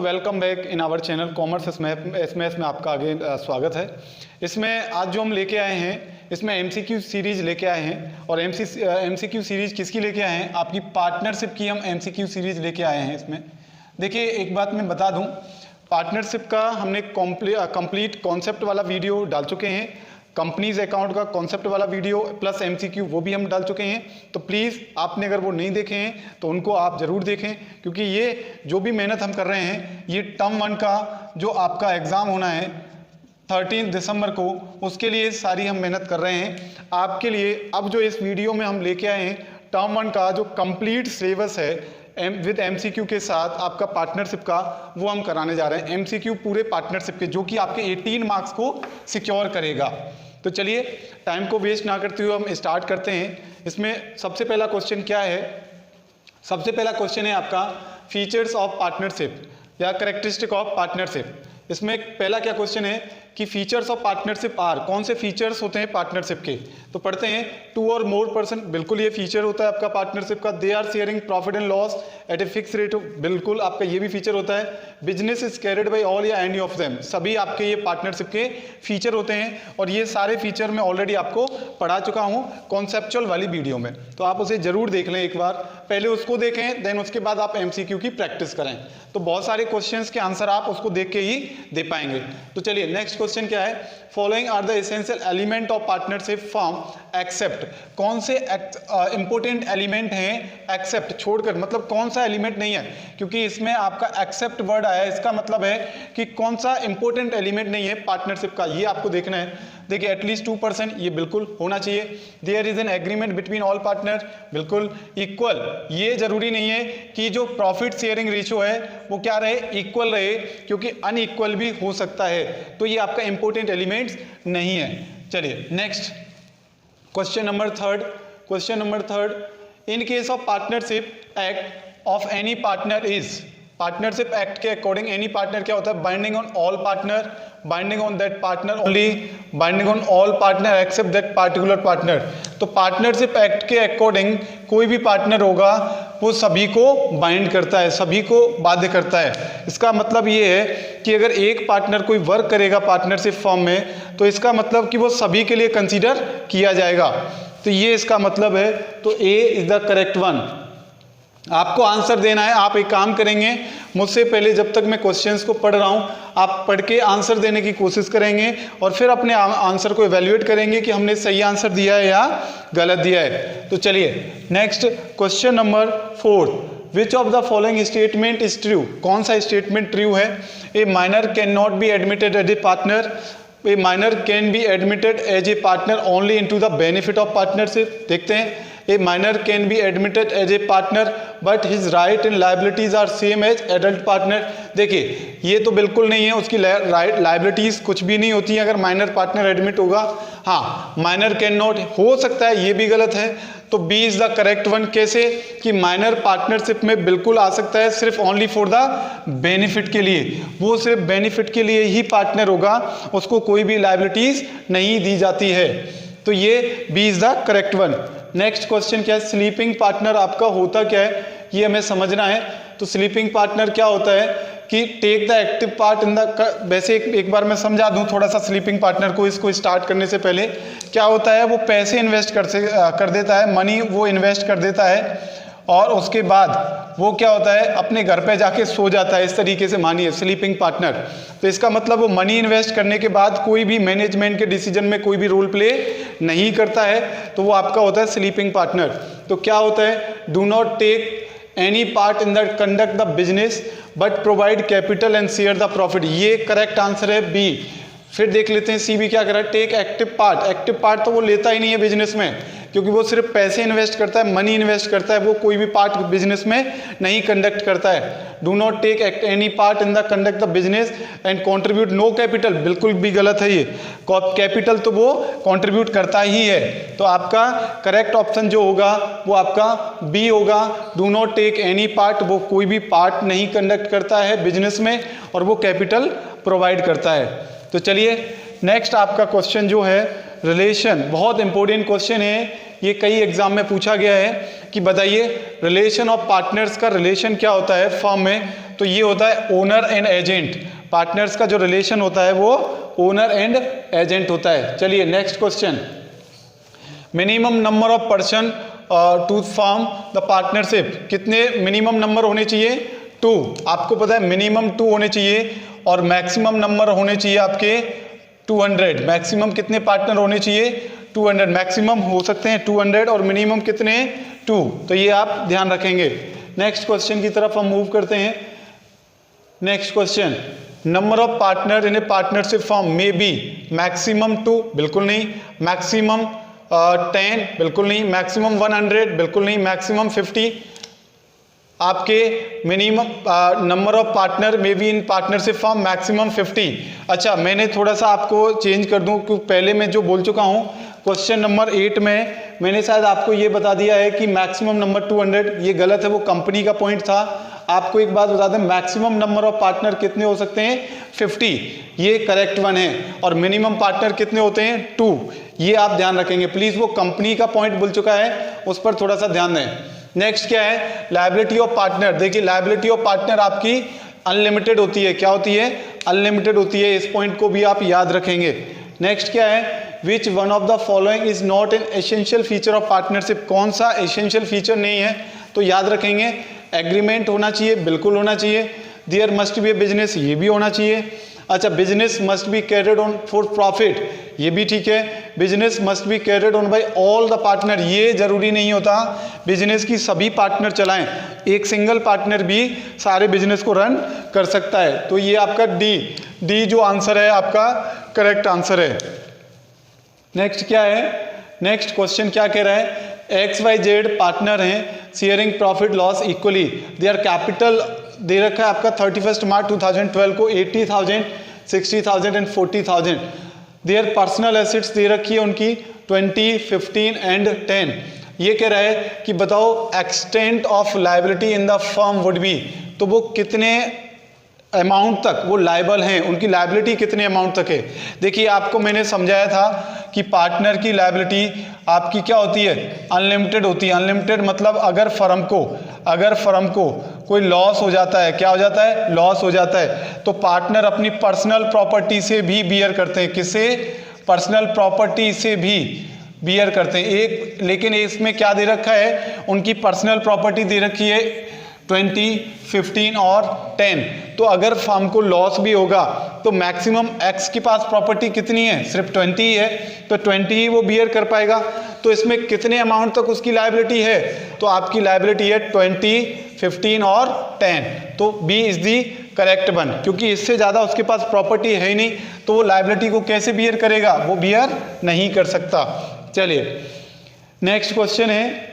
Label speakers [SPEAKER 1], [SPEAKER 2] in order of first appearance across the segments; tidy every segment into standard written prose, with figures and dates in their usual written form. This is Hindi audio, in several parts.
[SPEAKER 1] Welcome back in our channel commerce एसमेस में आपका आगे स्वागत है। इसमें आज जो हम लेके आए हैं इसमें एमसीक्यू सीरीज लेके आए हैं और एमसीक्यू सीरीज किसकी लेके आए हैं, आपकी पार्टनरशिप की हम एमसीक्यू सीरीज लेके आए हैं। इसमें देखिए एक बात मैं बता दूं, पार्टनरशिप का हमने कंप्लीट कॉन्सेप्ट वाला वीडियो डाल चुके हैं, कंपनीज अकाउंट का कॉन्सेप्ट वाला वीडियो प्लस एमसीक्यू वो भी हम डाल चुके हैं। तो प्लीज़ आपने अगर वो नहीं देखे हैं तो उनको आप ज़रूर देखें, क्योंकि ये जो भी मेहनत हम कर रहे हैं ये टर्म 1 का जो आपका एग्ज़ाम होना है 13 दिसंबर को, उसके लिए सारी हम मेहनत कर रहे हैं आपके लिए। अब जो इस वीडियो में हम लेके आए हैं टर्म 1 का जो कंप्लीट सिलेबस है विद एमसीक्यू के साथ आपका पार्टनरशिप का, वो हम कराने जा रहे हैं। एमसीक्यू पूरे पार्टनरशिप के, जो कि आपके 18 मार्क्स को सिक्योर करेगा। तो चलिए टाइम को वेस्ट ना करते हुए हम स्टार्ट करते हैं। इसमें सबसे पहला क्वेश्चन क्या है, सबसे पहला क्वेश्चन है आपका फीचर्स ऑफ पार्टनरशिप या कैरेक्टरिस्टिक ऑफ पार्टनरशिप। इसमें पहला क्या क्वेश्चन है कि फीचर्स ऑफ पार्टनरशिप आर, कौन से फीचर्स होते हैं पार्टनरशिप के। तो पढ़ते हैं 2 और मोर पर्सन, बिल्कुल ये फीचर होता है आपका पार्टनरशिप का। They are sharing profit and loss at a fix rate, बिल्कुल आपका ये भी फीचर होता है। Business is carried by all या एनी ऑफ देम, सभी आपके ये पार्टनरशिप के फीचर होते हैं। और ये सारे फीचर मैं ऑलरेडी आपको पढ़ा चुका हूँ कॉन्सेप्चुअल वाली वीडियो में, तो आप उसे जरूर देख लें एक बार, पहले उसको देखें देन उसके बाद आप एमसीक्यू की प्रैक्टिस करें, तो बहुत सारे क्वेश्चंस के आंसर आप उसको देख के ही दे पाएंगे। तो चलिए नेक्स्ट क्वेश्चन क्या है, following are the essential element of partnership form except, कौन से इंपॉर्टेंट एलिमेंट हैं एक्सेप्ट छोड़कर, मतलब कौन सा एलिमेंट नहीं है, क्योंकि इसमें आपका एक्सेप्ट वर्ड आया है, इसका मतलब है कि कौन सा इंपॉर्टेंट एलिमेंट नहीं है पार्टनरशिप का, ये आपको देखना है। देखिए एटलीस्ट 2%, ये बिल्कुल होना चाहिए। There is an agreement between all partner, बिल्कुल। इक्वल, ये जरूरी नहीं है कि जो प्रॉफिट शेयरिंग रेशियो है वो क्या रहे, इक्वल रहे, क्योंकि अनइक्वल भी हो सकता है, तो ये आपका इंपॉर्टेंट एलिमेंट्स नहीं है। चलिए next question number third, in case of partnership act of any partner is, partnership act के अकॉर्डिंग एनी पार्टनर क्या होता है, binding on all partner, binding on that partner only, binding on all partner except that particular partner. तो पार्टनरशिप एक्ट के अकॉर्डिंग कोई भी पार्टनर होगा वो सभी को बाइंड करता है, सभी को बाध्य करता है। इसका मतलब ये है कि अगर एक पार्टनर कोई वर्क करेगा पार्टनरशिप फॉर्म में, तो इसका मतलब कि वो सभी के लिए कंसीडर किया जाएगा, तो ये इसका मतलब है। तो ए इज द करेक्ट वन। आपको आंसर देना है, आप एक काम करेंगे, मुझसे पहले जब तक मैं क्वेश्चंस को पढ़ रहा हूं आप पढ़ के आंसर देने की कोशिश करेंगे और फिर अपने आंसर को इवैल्यूएट करेंगे कि हमने सही आंसर दिया है या गलत दिया है। तो चलिए next question number 4, which of the following statement is true, कौन सा स्टेटमेंट ट्रू है। A minor can not be admitted as a partner, a minor can be admitted as a partner only into the benefit of partnership. देखते हैं, a minor can be admitted as a partner but his right and liabilities are same as adult partner. देखिए ये तो बिल्कुल नहीं है, उसकी राइट लाइबिलिटीज कुछ भी नहीं होती है अगर माइनर पार्टनर एडमिट होगा। हाँ, माइनर कैन नॉट हो सकता है, ये भी गलत है। तो B is the correct one. कैसे कि माइनर पार्टनरशिप में बिल्कुल आ सकता है, सिर्फ ओनली फॉर द बेनिफिट के लिए, वो सिर्फ बेनिफिट के लिए ही पार्टनर होगा, उसको कोई भी लाइबिलिटीज नहीं दी जाती है। तो ये B is the correct one. Next question क्या है, स्लीपिंग पार्टनर आपका होता क्या है, ये हमें समझना है। तो स्लीपिंग पार्टनर क्या होता है कि take the active part in the, वैसे एक बार मैं समझा दूं थोड़ा सा स्लीपिंग पार्टनर को, इसको स्टार्ट करने से पहले। क्या होता है, वो पैसे इन्वेस्ट कर देता है, मनी वो इन्वेस्ट कर देता है और उसके बाद वो क्या होता है अपने घर पे जाके सो जाता है, इस तरीके से मानिए स्लीपिंग पार्टनर। तो इसका मतलब वो मनी इन्वेस्ट करने के बाद कोई भी मैनेजमेंट के डिसीजन में कोई भी रोल प्ले नहीं करता है, तो वो आपका होता है स्लीपिंग पार्टनर। तो क्या होता है, do not take any part in the conduct the business but provide capital and share the profit, ये करेक्ट आंसर है बी। फिर देख लेते हैं सी भी क्या कर रहा है, take active part, active part तो वो लेता ही नहीं है बिजनेस में, क्योंकि वो सिर्फ पैसे इन्वेस्ट करता है, मनी इन्वेस्ट करता है, वो कोई भी पार्ट बिजनेस में नहीं कंडक्ट करता है। Do not take any part in the conduct the business and contribute no capital, बिल्कुल भी गलत है ये, कैपिटल तो वो कंट्रीब्यूट करता ही है। तो आपका करेक्ट ऑप्शन जो होगा वो आपका बी होगा, do not take any part, वो कोई भी पार्ट नहीं कंडक्ट करता है बिजनेस में और वो कैपिटल प्रोवाइड करता है। तो चलिए नेक्स्ट आपका क्वेश्चन जो है रिलेशन, बहुत इंपॉर्टेंट क्वेश्चन है ये, कई एग्जाम में पूछा गया है कि बताइए रिलेशन ऑफ पार्टनर्स का रिलेशन क्या होता है फर्म में, तो ये होता है ओनर एंड एजेंट। पार्टनर्स का जो रिलेशन होता है वो ओनर एंड एजेंट होता है। चलिए next question, minimum number of person to form the partnership, कितने मिनिमम नंबर होने चाहिए? 2। आपको पता है मिनिमम 2 होने चाहिए और मैक्सिमम नंबर होने चाहिए आपके 200। मैक्सिमम कितने पार्टनर होने चाहिए? 200। मैक्सिमम हो सकते हैं 200 और मिनिमम कितने? 2। तो ये आप ध्यान रखेंगे। नेक्स्ट क्वेश्चन की तरफ हम मूव करते हैं। Next question, number of partner in a partnership form may be maximum 2, बिल्कुल नहीं। मैक्सिमम 10, बिल्कुल नहीं। मैक्सिमम 100, बिल्कुल नहीं। मैक्सिमम 50। आपके minimum number of partner may be in partnership form maximum 50। अच्छा, मैंने थोड़ा सा आपको चेंज कर दूं क्योंकि पहले मैं जो बोल चुका हूं क्वेश्चन नंबर 8 में मैंने शायद आपको ये बता दिया है कि मैक्सिमम नंबर 200, ये गलत है, वो कंपनी का पॉइंट था। आपको एक बात बता दें, मैक्सिमम नंबर ऑफ पार्टनर कितने हो सकते हैं? 50, ये करेक्ट वन है। और मिनिमम पार्टनर कितने होते हैं? 2, ये आप ध्यान रखेंगे प्लीज। वो कंपनी का पॉइंट बोल चुका है, उस पर थोड़ा सा ध्यान दें। नेक्स्ट क्या है? Liability of partner. देखिए लायबिलिटी ऑफ पार्टनर आपकी अनलिमिटेड होती है। क्या होती है? अनलिमिटेड होती है। इस पॉइंट को भी आप याद रखेंगे। नेक्स्ट क्या है? Which one of the following is not an essential feature of partnership, कौन सा एसेंशियल फीचर नहीं है? तो याद रखेंगे एग्रीमेंट होना चाहिए, बिल्कुल होना चाहिए। There must be a business, ये भी होना चाहिए। अच्छा, business must be carried on for profit, ये भी ठीक है। Business must be carried on by all the partner, ये जरूरी नहीं होता बिजनेस की सभी पार्टनर चलाएं, एक सिंगल पार्टनर भी सारे बिजनेस को रन कर सकता है। तो ये आपका डी जो आंसर है आपका करेक्ट आंसर है। नेक्स्ट क्या है? नेक्स्ट क्वेश्चन क्या कह रहा है? XYZ पार्टनर हैं, sharing profit loss equally, their capital दे रखा है आपका 31 मार्च 2012 को 80,000, 60,000 एंड 40,000। देयर पर्सनल एसेट्स दे रखी है उनकी 20, 15 एंड 10। ये कह रहा है कि बताओ extent of liability in the firm would be, तो वो कितने अमाउंट तक वो लायबल हैं, उनकी लायबिलिटी कितने अमाउंट तक है। देखिए आपको मैंने समझाया था कि पार्टनर की लायबिलिटी आपकी क्या होती है? अनलिमिटेड होती है। अनलिमिटेड मतलब अगर फर्म को कोई लॉस हो जाता है, क्या हो जाता है? लॉस हो जाता है, तो पार्टनर अपनी पर्सनल प्रॉपर्टी से भी बियर करते हैं। किससे? पर्सनल प्रॉपर्टी से भी बियर करते हैं। एक लेकिन इसमें क्या दे रखा है? उनकी पर्सनल प्रॉपर्टी दे रखी है 20, 15 और 10। तो अगर फर्म को लॉस भी होगा तो मैक्सिमम एक्स के पास प्रॉपर्टी कितनी है? सिर्फ 20 ही है, तो 20 ही वो बियर कर पाएगा। तो इसमें कितने अमाउंट तक उसकी लायबिलिटी है? तो आपकी लायबिलिटी है 20, 15 और 10। तो B is the correct one, क्योंकि इससे ज़्यादा उसके पास प्रॉपर्टी है ही नहीं, तो वो लायबिलिटी को कैसे बियर करेगा? वो बियर नहीं कर सकता। चलिए नेक्स्ट क्वेश्चन है,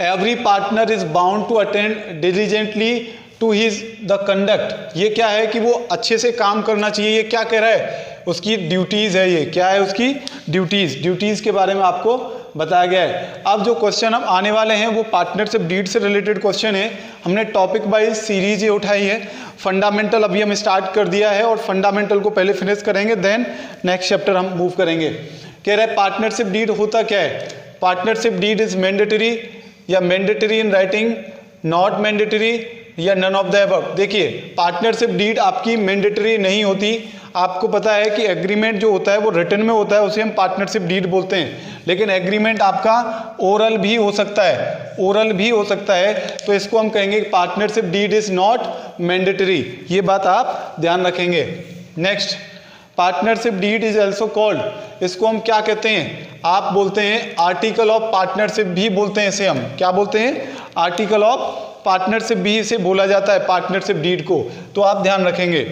[SPEAKER 1] every partner is bound to attend diligently to his the conduct. ये क्या है कि वो अच्छे से काम करना चाहिए। ये क्या कह रहा है? उसकी ड्यूटीज़ है। ये क्या है? उसकी ड्यूटीज़ के बारे में आपको बताया गया है। अब जो क्वेश्चन हम आने वाले हैं वो पार्टनरशिप डीड से रिलेटेड क्वेश्चन है। हमने टॉपिक वाइज सीरीज ये उठाई है। फंडामेंटल अभी हम स्टार्ट कर दिया है और फंडामेंटल को पहले फिनिश करेंगे, देन नेक्स्ट चैप्टर हम मूव करेंगे। कह रहा है पार्टनरशिप डीड होता क्या है? पार्टनरशिप डीड इज मैंडेटरी या mandatory in writing, not mandatory या नन ऑफ द अबव। देखिए पार्टनरशिप डीड आपकी मैंडेटरी नहीं होती। आपको पता है कि एग्रीमेंट जो होता है वो रिटन में होता है, उसे हम पार्टनरशिप डीड बोलते हैं। लेकिन एग्रीमेंट आपका ओरल भी हो सकता है, तो इसको हम कहेंगे partnership deed is not mandatory. ये बात आप ध्यान रखेंगे। Next, partnership deed is also called, इसको हम क्या कहते हैं? आप बोलते हैं आर्टिकल ऑफ पार्टनरशिप भी बोलते हैं। इसे हम क्या बोलते हैं? आर्टिकल ऑफ पार्टनरशिप भी इसे बोला जाता है, पार्टनरशिप डीड को। तो आप ध्यान रखेंगे।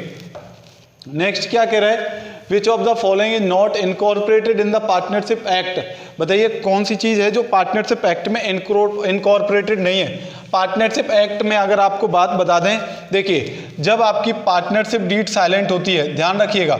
[SPEAKER 1] नेक्स्ट क्या कह रहा है? विच of the following is not incorporated in the partnership act. बताइए कौन सी चीज़ है जो पार्टनरशिप एक्ट में इनकॉर्पोरेटेड नहीं है? पार्टनरशिप एक्ट में अगर आपको बात बता दें, देखिए जब आपकी पार्टनरशिप डीड साइलेंट होती है, ध्यान रखिएगा,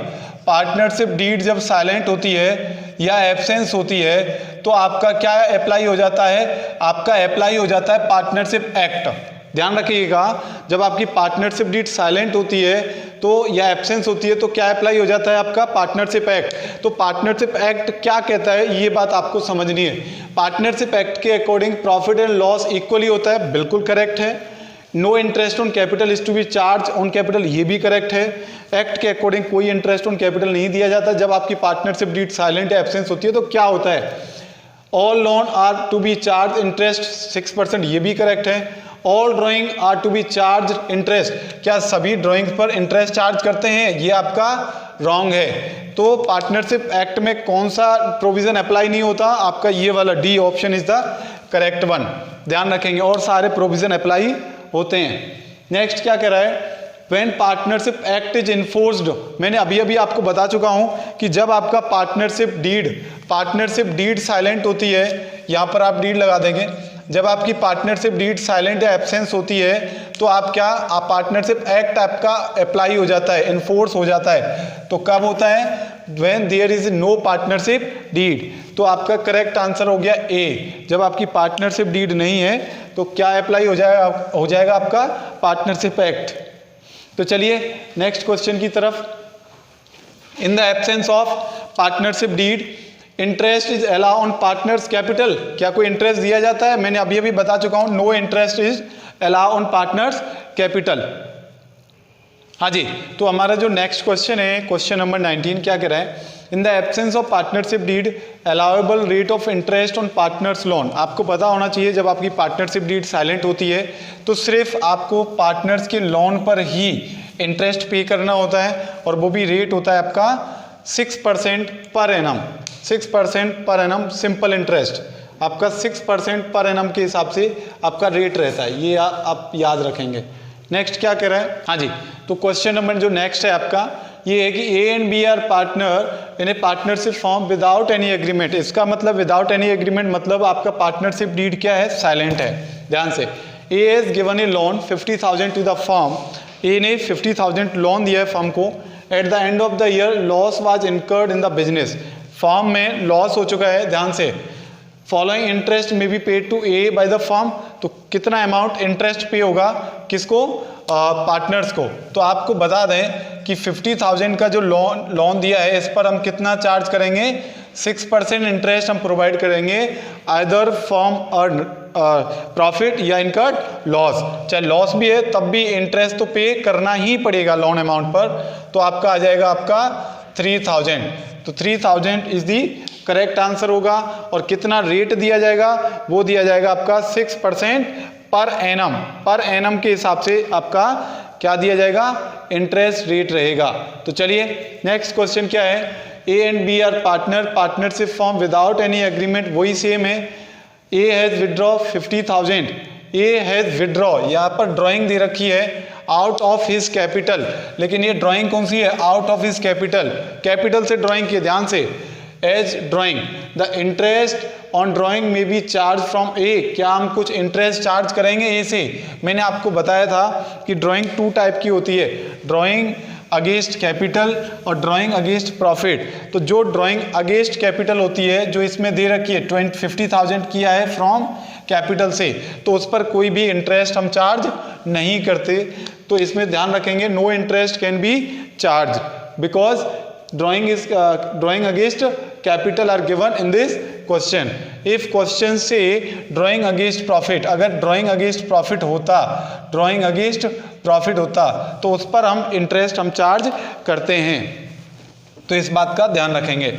[SPEAKER 1] पार्टनरशिप डीड जब साइलेंट होती है या एब्सेंस होती है तो आपका क्या अप्लाई हो जाता है? आपका अप्लाई हो जाता है पार्टनरशिप एक्ट। ध्यान रखिएगा, जब आपकी पार्टनरशिप डीड साइलेंट होती है तो या एब्सेंस होती है तो क्या अप्लाई हो जाता है आपका पार्टनरशिप एक्ट। तो पार्टनरशिप एक्ट क्या कहता है ये बात आपको समझनी है। पार्टनरशिप एक्ट के according profit and loss equally होता है, बिल्कुल करेक्ट है। No interest on capital is to be charge on capital, ये भी करेक्ट है। एक्ट के अकॉर्डिंग कोई इंटरेस्ट ऑन कैपिटल नहीं दिया जाता जब आपकी पार्टनरशिप डीड साइलेंट या एब्सेंस होती है। तो क्या होता है, all loan are to be charge interest 6%, ये भी करेक्ट है। All drawing are to be charge interest, क्या सभी ड्राइंग पर इंटरेस्ट चार्ज करते हैं, ये आपका रॉन्ग है। तो पार्टनरशिप एक्ट में कौन सा प्रोविजन अप्लाई नहीं होता, आपका ये वाला D option is the correct one, ध्यान रखेंगे, और सारे प्रोविजन अप्लाई होते हैं। नेक्स्ट क्या कह रहा है, When partnership act is enforced, मैंने अभी अभी आपको बता चुका हूं कि जब आपका पार्टनरशिप डीड साइलेंट होती है, यहां पर आप डीड लगा देंगे, जब आपकी पार्टनरशिप डीड साइलेंट या एब्सेंस होती है तो आप पार्टनरशिप एक्ट आपका अप्लाई हो जाता है, इन्फोर्स हो जाता है। तो कब होता है, When there is no partnership deed. तो आपका करेक्ट आंसर हो गया ए, जब आपकी पार्टनरशिप डीड नहीं है तो क्या अप्लाई हो जाएगा आपका पार्टनरशिप एक्ट। तो चलिए नेक्स्ट क्वेश्चन की तरफ। In the absence of partnership deed interest is allow on partners capital, क्या कोई इंटरेस्ट दिया जाता है, मैंने अभी अभी बता चुका हूं, no interest is allow on partners capital. हाँ जी, तो हमारा जो नेक्स्ट क्वेश्चन है, क्वेश्चन नंबर 19 क्या कह रहा है, in the absence of partnership deed allowable rate of interest on partners loan. आपको पता होना चाहिए जब आपकी पार्टनरशिप डीड साइलेंट होती है तो सिर्फ आपको पार्टनर्स के लोन पर ही इंटरेस्ट पे करना होता है, और वो भी रेट होता है आपका 6% per annum, 6% per annum simple interest, आपका 6% पर एनम के हिसाब से आपका रेट रहता है, ये आप याद रखेंगे। नेक्स्ट क्या कह रहा है, हाँ जी, तो क्वेश्चन नंबर जो नेक्स्ट है आपका ये है कि A and B are partner in a partnership form without any agreement. इसका मतलब विदाउट एनी एग्रीमेंट मतलब आपका पार्टनरशिप डीड क्या है, साइलेंट है। ध्यान से, A has given a loan 50,000 to the firm, A ने 50,000 लोन दिया है फर्म को। At the end of the year loss was incurred in the business, firm में लॉस हो चुका है। ध्यान से, फॉलोइंग इंटरेस्ट में be paid to A by the firm, तो कितना अमाउंट इंटरेस्ट पे होगा किसको, पार्टनर्स को। तो आपको बता दें कि 50,000 का जो लोन दिया है इस पर हम कितना चार्ज करेंगे, 6% इंटरेस्ट हम प्रोवाइड करेंगे, आइदर फर्म अर्न प्रॉफिट या इनकर्ड लॉस। चाहे लॉस भी है तब भी इंटरेस्ट तो पे करना ही पड़ेगा लोन अमाउंट पर। तो आपका आ जाएगा आपका 3,000, तो 3,000 इज दी करेक्ट आंसर होगा। और कितना रेट दिया जाएगा, वो दिया जाएगा आपका 6% पर एनम के हिसाब से आपका क्या दिया जाएगा, इंटरेस्ट रेट रहेगा। तो चलिए नेक्स्ट क्वेश्चन क्या है, A and B are partnership form without any agreement, वही सेम है। A has withdraw 50,000, A has withdraw, यहाँ पर ड्राइंग दे रखी है आउट ऑफ हिज कैपिटल, लेकिन ये ड्राइंग कौन सी है, आउट ऑफ हिज कैपिटल से ड्राइंग की, ध्यान से, as drawing the interest on drawing में बी चार्ज फ्रॉम ए, क्या हम कुछ इंटरेस्ट चार्ज करेंगे ए से। मैंने आपको बताया था कि ड्राइंग 2 टाइप की होती है, ड्राइंग अगेंस्ट कैपिटल और ड्राइंग अगेंस्ट प्रॉफिट। तो जो ड्राइंग अगेंस्ट कैपिटल होती है, जो इसमें दे रखी है 50,000 किया है फ्रॉम कैपिटल से, तो उस पर कोई भी इंटरेस्ट हम चार्ज नहीं करते। तो इसमें ध्यान रखेंगे, no interest can be charge because drawing against capital are given in this question. If question से drawing against profit, अगर drawing against profit होता तो उस पर हम इंटरेस्ट हम चार्ज करते हैं, तो इस बात का ध्यान रखेंगे।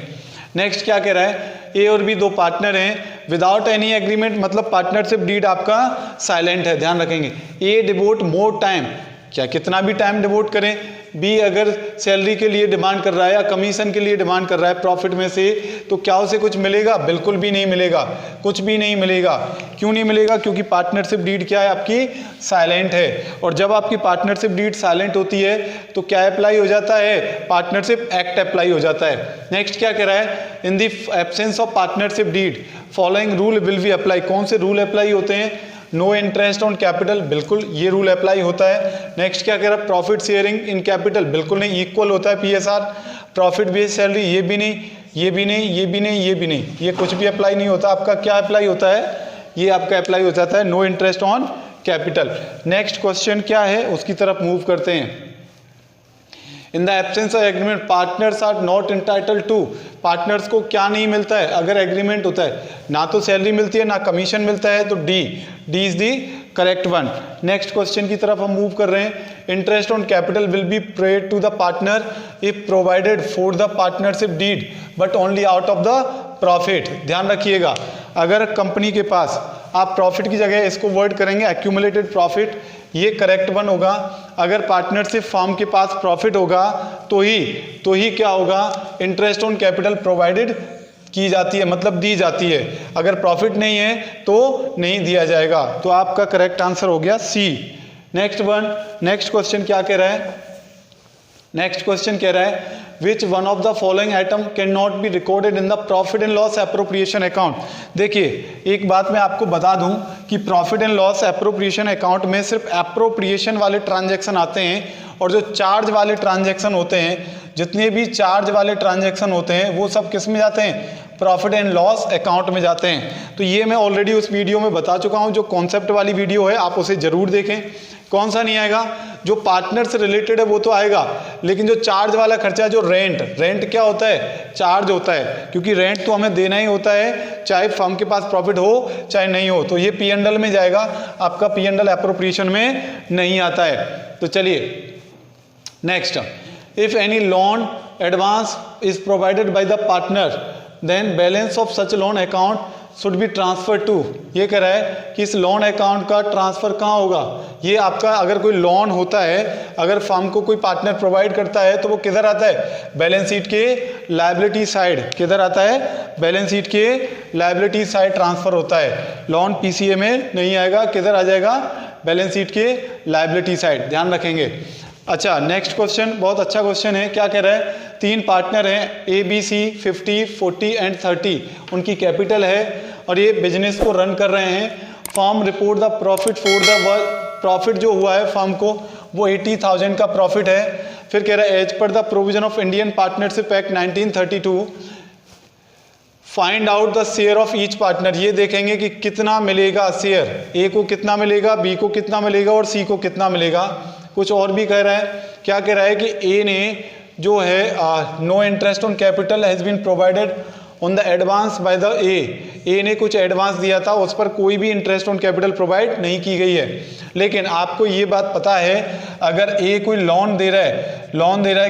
[SPEAKER 1] नेक्स्ट क्या कह रहा है, ए और बी 2 पार्टनर हैं, विदाउट एनी एग्रीमेंट मतलब पार्टनरशिप डीड आपका साइलेंट है। ध्यान रखेंगे, ए डिवोट मोर टाइम, क्या कितना भी टाइम डिवोट करें, बी अगर सैलरी के लिए डिमांड कर रहा है या कमीशन के लिए डिमांड कर रहा है प्रॉफिट में से, तो क्या उसे कुछ मिलेगा, बिल्कुल भी नहीं मिलेगा, कुछ भी नहीं मिलेगा। क्यों नहीं मिलेगा, क्योंकि पार्टनरशिप डीड क्या है आपकी, साइलेंट है। और जब आपकी पार्टनरशिप डीड साइलेंट होती है तो क्या अप्लाई हो जाता है, पार्टनरशिप एक्ट अप्लाई हो जाता है। नेक्स्ट क्या कह रहा है, in the absence of partnership deed following rule will be apply, कौन से रूल अप्लाई होते हैं, नो इंटरेस्ट ऑन कैपिटल, बिल्कुल ये रूल अप्लाई होता है। नेक्स्ट क्या कह रहा है, प्रॉफिट शेयरिंग इन कैपिटल, बिल्कुल नहीं, इक्वल होता है पीएसआर। प्रॉफिट बेस्ड सैलरी, ये भी नहीं, ये भी नहीं, ये भी नहीं, ये भी नहीं, ये कुछ भी अप्लाई नहीं होता। आपका क्या अप्लाई होता है, ये आपका अप्लाई हो जाता है no interest on capital. Next question क्या है उसकी तरफ मूव करते हैं। In the absence of agreement partners are not entitle to, partners को क्या नहीं मिलता है अगर एग्रीमेंट होता है, ना तो सैलरी मिलती है ना कमीशन मिलता है, तो D is the correct one. Next question की तरफ हम मूव कर रहे हैं। Interest on capital will be paid to the partner if provided for the partnership deed but only out of the profit. ध्यान रखिएगा, अगर कंपनी के पास आप प्रॉफिट की जगह इसको वर्ड करेंगे एक्यूमुलेटेड प्रॉफिट, ये करेक्ट वन होगा। अगर पार्टनरशिप फर्म के पास प्रॉफिट होगा तो ही क्या होगा, इंटरेस्ट ऑन कैपिटल प्रोवाइडेड की जाती है, मतलब दी जाती है। अगर प्रॉफिट नहीं है तो नहीं दिया जाएगा। तो आपका करेक्ट आंसर हो गया सी। नेक्स्ट क्वेश्चन क्या कह रहा है, नेक्स्ट क्वेश्चन कह रहा है which one of the following item can not be recorded in the profit and loss appropriation account. देखिए एक बात मैं आपको बता दूं कि profit and loss appropriation account में सिर्फ एप्रोप्रिएशन वाले ट्रांजैक्शन आते हैं, और जो चार्ज वाले ट्रांजैक्शन होते हैं, जितने भी चार्ज वाले ट्रांजैक्शन होते हैं वो सब किस में जाते हैं, प्रॉफिट एंड लॉस अकाउंट में जाते हैं। तो ये मैं ऑलरेडी उस वीडियो में बता चुका हूं, जो कॉन्सेप्ट वाली वीडियो है आप उसे जरूर देखें। कौन सा नहीं आएगा, जो पार्टनर से रिलेटेड है वो तो आएगा, लेकिन जो चार्ज वाला खर्चा है, जो रेंट क्या होता है, चार्ज होता है, क्योंकि रेंट तो हमें देना ही होता है चाहे फर्म के पास प्रॉफिट हो चाहे नहीं हो। तो ये P&L में जाएगा, आपका P&L एप्रोप्रिएशन में नहीं आता है। तो चलिए next, if any loan advance is provided by the partner then balance of such loan account should be transfer to. ये कह रहा है कि इस लोन अकाउंट का ट्रांसफर कहाँ होगा, ये आपका अगर कोई लोन होता है, अगर फर्म को कोई पार्टनर प्रोवाइड करता है तो वो किधर आता है, बैलेंस शीट के लायबिलिटी साइड। किधर आता है, बैलेंस शीट के लायबिलिटी साइड ट्रांसफर होता है। लोन PCA में नहीं आएगा, किधर आ जाएगा, बैलेंस शीट के लायबिलिटी साइड। ध्यान रखेंगे। अच्छा नेक्स्ट क्वेश्चन बहुत अच्छा क्वेश्चन है। क्या कह रहा है, 3 पार्टनर हैं ABC 50, 40 एंड 30, उनकी कैपिटल है और ये बिजनेस को रन कर रहे हैं। Firm report the profit for the profit जो हुआ है फर्म को वो 80,000 का प्रॉफिट है। फिर कह रहा है as per the provision of Indian partnership act 1932 find out the share of each partner. ये देखेंगे कि कितना मिलेगा शेयर, A को कितना मिलेगा, B को कितना मिलेगा और C को कितना मिलेगा। कुछ और भी कह रहा है, क्या कह रहा है कि A ने जो है no interest on capital has been provided on the advance by the A ने कुछ एडवांस दिया था, उस पर कोई भी इंटरेस्ट ऑन कैपिटल प्रोवाइड नहीं की गई है। लेकिन आपको ये बात पता है, अगर ए कोई लोन दे रहा है,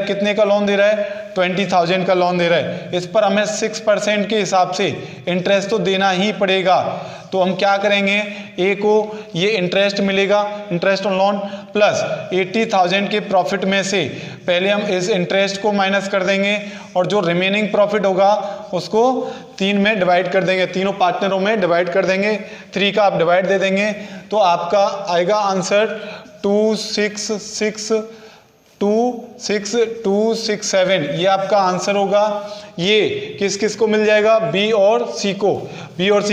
[SPEAKER 1] कितने का लोन दे रहा है, 20,000 का लोन दे रहा है, इस पर हमें 6% के हिसाब से इंटरेस्ट तो देना ही पड़ेगा। तो हम क्या करेंगे, ए को ये इंटरेस्ट मिलेगा, इंटरेस्ट ऑन लोन प्लस 80,000 के प्रॉफिट में से पहले हम इस इंटरेस्ट को माइनस कर देंगे और जो रिमेनिंग प्रॉफिट होगा उसको 3 में डिवाइड कर देंगे, तीनों पार्टनरों में डिवाइड कर देंगे, 3 का आप डिवाइड दे देंगे तो आपका आएगा आंसर 26267। ये आपका आंसर होगा। ये किस किस को मिल जाएगा, बी और सी को,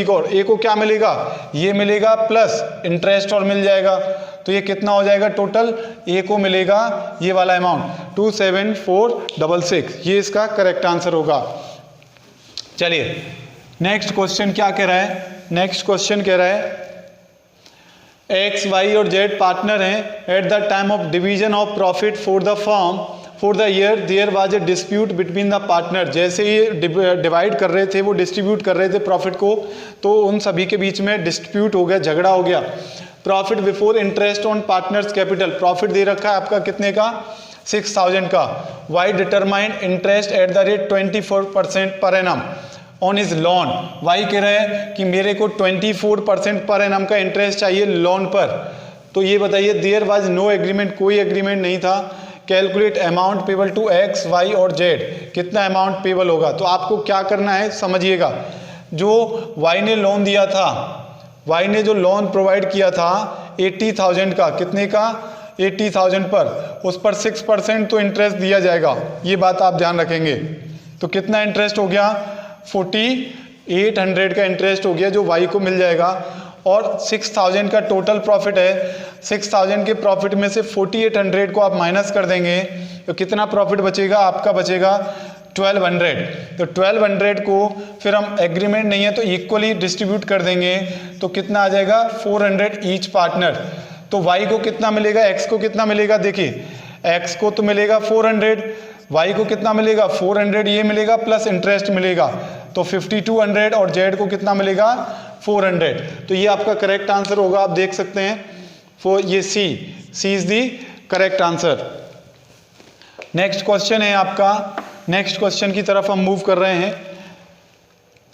[SPEAKER 1] और ए को क्या मिलेगा, ये मिलेगा प्लस इंटरेस्ट और मिल जाएगा। तो ये कितना हो जाएगा टोटल, ए को मिलेगा ये वाला अमाउंट 27466। ये इसका करेक्ट आंसर होगा। चलिए नेक्स्ट क्वेश्चन क्या कह रहा है, नेक्स्ट क्वेश्चन कह रहा है एक्स वाई और जेड पार्टनर हैं। At the time of division of profit for the firm for the year there was a dispute between the partner. जैसे ये डिवाइड कर रहे थे, वो डिस्ट्रीब्यूट कर रहे थे प्रॉफिट को, तो उन सभी के बीच में डिस्प्यूट हो गया, झगड़ा हो गया। Profit before interest on partners capital, profit दे रखा है आपका कितने का, 6,000 का। Y determined interest at the rate 24% per annum on his loan. Y कह रहे हैं कि मेरे को 24% पर एनम का इंटरेस्ट चाहिए लोन पर। तो ये बताइए, देयर वाज नो एग्रीमेंट, कोई एग्रीमेंट नहीं था। Calculate amount payable to X Y और जेड, कितना अमाउंट पेबल होगा। तो आपको क्या करना है समझिएगा, जो वाई ने लोन दिया था, वाई ने जो लोन प्रोवाइड किया था 80,000 का, कितने का, 80,000 पर, उस पर 6% तो इंटरेस्ट दिया जाएगा। ये बात आप ध्यान रखेंगे। तो कितना इंटरेस्ट हो गया, 4,800 का इंटरेस्ट हो गया जो वाई को मिल जाएगा। और 6,000 का टोटल प्रॉफिट है, 6,000 के प्रॉफिट में से 4,800 को आप माइनस कर देंगे तो कितना प्रॉफिट बचेगा, आपका बचेगा 1200, तो 1200 को फिर हम एग्रीमेंट नहीं है तो इक्वली डिस्ट्रीब्यूट कर देंगे, तो कितना आ जाएगा 400 ईच पार्टनर। तो y को कितना मिलेगा, x को कितना मिलेगा, देखिए x को तो मिलेगा 400, y को कितना मिलेगा 400 ये मिलेगा प्लस इंटरेस्ट मिलेगा, तो 5200 और z को कितना मिलेगा 400। तो ये आपका करेक्ट आंसर होगा, आप देख सकते हैं ये C is the correct answer. Next question है आपका, नेक्स्ट क्वेश्चन की तरफ हम मूव कर रहे हैं।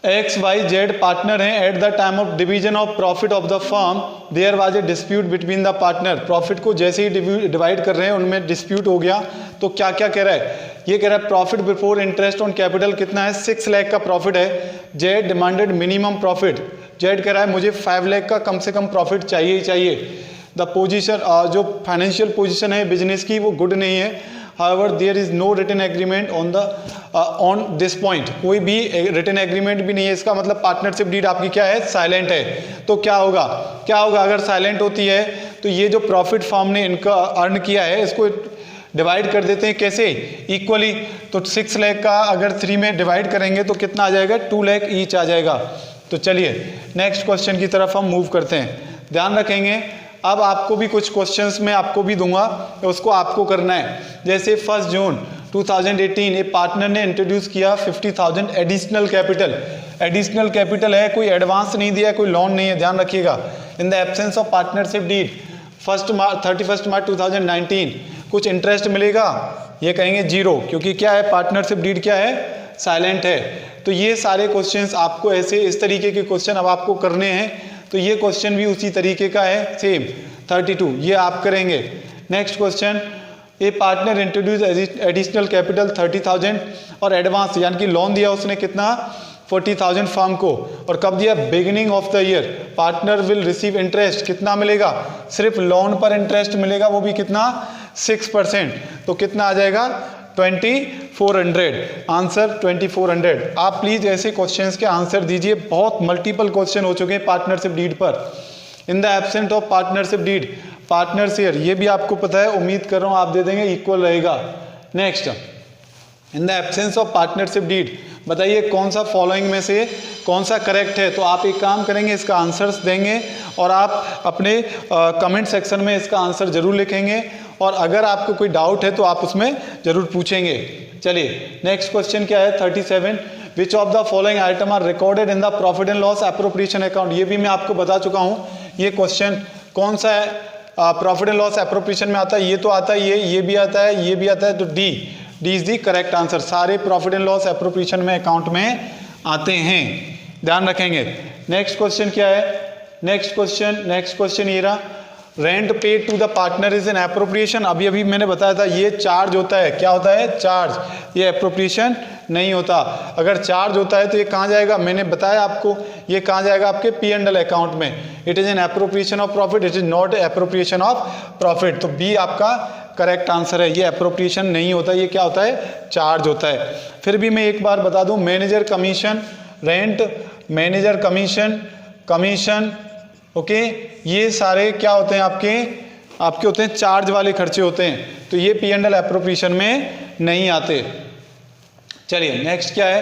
[SPEAKER 1] एक्स वाई जेड पार्टनर हैं, at the time of division of profit of the firm there was a dispute between the partner. Profit को जैसे ही डिवाइड कर रहे हैं उनमें डिस्प्यूट हो गया, तो क्या क्या कह रहा है, ये कह रहा है profit before interest on capital कितना है 6 लाख का प्रॉफिट है। Z demanded minimum profit, Z कह रहा है मुझे 5 लाख का कम से कम प्रॉफिट चाहिए ही चाहिए। द पोजीशन जो फाइनेंशियल पोजीशन है बिजनेस की वो गुड नहीं है। However, there is no written agreement on this point, कोई भी written agreement भी नहीं है, इसका मतलब पार्टनरशिप डीड आपकी क्या है, साइलेंट है। तो क्या होगा अगर साइलेंट होती है तो ये जो प्रॉफिट फर्म ने इनका अर्न किया है इसको डिवाइड कर देते हैं, कैसे, इक्वली। तो 6 लाख का अगर 3 में डिवाइड करेंगे तो कितना आ जाएगा 2 लाख ईच आ जाएगा। तो चलिए नेक्स्ट क्वेश्चन की तरफ हम मूव करते हैं। ध्यान रखेंगे अब आपको भी कुछ क्वेश्चंस में आपको भी दूंगा, उसको आपको करना है। जैसे 1 जून 2018 एक पार्टनर ने इंट्रोड्यूस किया 50,000 एडिशनल कैपिटल। एडिशनल कैपिटल है, कोई एडवांस नहीं दिया, कोई लोन नहीं है, ध्यान रखिएगा। In the absence of partnership deed 31 March 2019 कुछ इंटरेस्ट मिलेगा, ये कहेंगे 0, क्योंकि क्या है पार्टनरशिप डीड क्या है, साइलेंट है। तो ये सारे क्वेश्चंस आपको ऐसे इस तरीके के क्वेश्चन अब आपको करने हैं। तो ये क्वेश्चन भी उसी तरीके का है, सेम 32 ये आप करेंगे। नेक्स्ट क्वेश्चन, ए पार्टनर इंट्रोड्यूस एडिशनल कैपिटल 30,000 और एडवांस यानी कि लोन दिया उसने कितना 40,000 फर्म को, और कब दिया, beginning of the year. Partner will receive interest, कितना मिलेगा, सिर्फ लोन पर इंटरेस्ट मिलेगा, वो भी कितना 6%। तो कितना आ जाएगा 2400, आंसर 2400। आप प्लीज ऐसे क्वेश्चंस के आंसर दीजिए, बहुत मल्टीपल क्वेश्चन हो चुके हैं पार्टनरशिप डीड पर। In the absent of partnership deed partner share, ये भी आपको पता है, उम्मीद कर रहा हूं आप दे देंगे, इक्वल रहेगा। Next, in the absence of partnership deed बताइए कौन सा फॉलोइंग में से कौन सा करेक्ट है। तो आप एक काम करेंगे, इसका आंसर्स देंगे और आप अपने कमेंट सेक्शन में इसका आंसर जरूर लिखेंगे, और अगर आपको कोई डाउट है तो आप उसमें जरूर पूछेंगे। चलिए नेक्स्ट क्वेश्चन क्या है 37, which of the following item are recorded in the profit and loss appropriation account. ये भी मैं आपको बता चुका हूँ, ये क्वेश्चन कौन सा है, प्रॉफिट एंड लॉस एप्रोप्रिएशन में आता है, ये तो आता है, ये भी आता है, ये भी आता है, तो D is the correct answer. सारे प्रॉफिट एंड लॉस एप्रोप्रिएशन में अकाउंट में आते हैं, ध्यान रखेंगे। नेक्स्ट क्वेश्चन क्या है, नेक्स्ट क्वेश्चन ये रहा, rent paid to the partner is an appropriation. अभी मैंने बताया था ये चार्ज होता है, क्या होता है, चार्ज, ये एप्रोप्रिएशन नहीं होता। अगर चार्ज होता है तो ये कहाँ जाएगा, मैंने बताया आपको, ये कहाँ जाएगा आपके P&L अकाउंट में। It is an appropriation of profit, it is not appropriation of profit. तो बी आपका करेक्ट आंसर है, ये एप्रोप्रिएशन नहीं होता, ये क्या होता है, चार्ज होता है। फिर भी मैं एक बार बता दूं, manager commission, rent, manager commission, okay, ये सारे क्या होते हैं आपके होते हैं चार्ज वाले खर्चे होते हैं, तो ये P&L एप्रोप्रिएशन में नहीं आते। चलिए नेक्स्ट क्या है,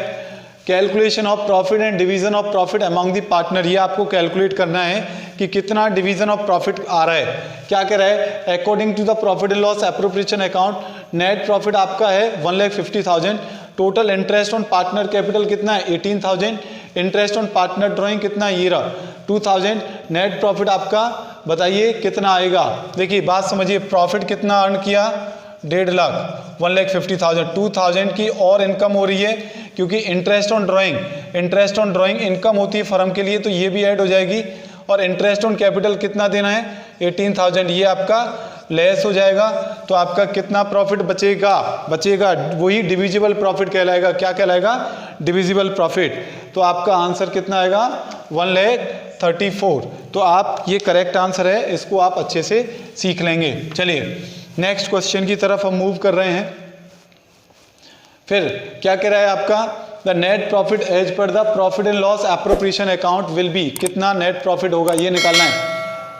[SPEAKER 1] calculation of profit and division of profit among the partner. ये आपको कैलकुलेट करना है कि कितना डिवीजन ऑफ प्रॉफिट आ रहा है। क्या कह रहा है, according to the profit and loss appropriation account net profit आपका है 1,50,000, total interest on partner capital कितना है 18,000, इंटरेस्ट ऑन पार्टनर ड्रॉइंग कितना, ये रहा 2,000, नेट प्रॉफिट आपका बताइए कितना आएगा। देखिए बात समझिए, प्रॉफिट कितना अर्न किया 1.5 लाख, 1,50,000, 2,000 की और इनकम हो रही है, क्योंकि इंटरेस्ट ऑन ड्राइंग इनकम होती है फर्म के लिए, तो ये भी ऐड हो जाएगी। और इंटरेस्ट ऑन कैपिटल कितना देना है 18,000, ये आपका लेस हो जाएगा। तो आपका कितना प्रॉफिट बचेगा वही डिविजिबल प्रॉफिट कहलाएगा। क्या कहलाएगा, डिविजिबल प्रॉफिट। तो आपका आंसर कितना आएगा 1,34,000। तो आप ये करेक्ट आंसर है, इसको आप अच्छे से सीख लेंगे। चलिए नेक्स्ट क्वेश्चन की तरफ हम मूव कर रहे हैं। फिर क्या कह रहा है आपका, the net profit as per the profit and loss appropriation account will be, कितना नेट प्रॉफिट होगा ये निकालना है।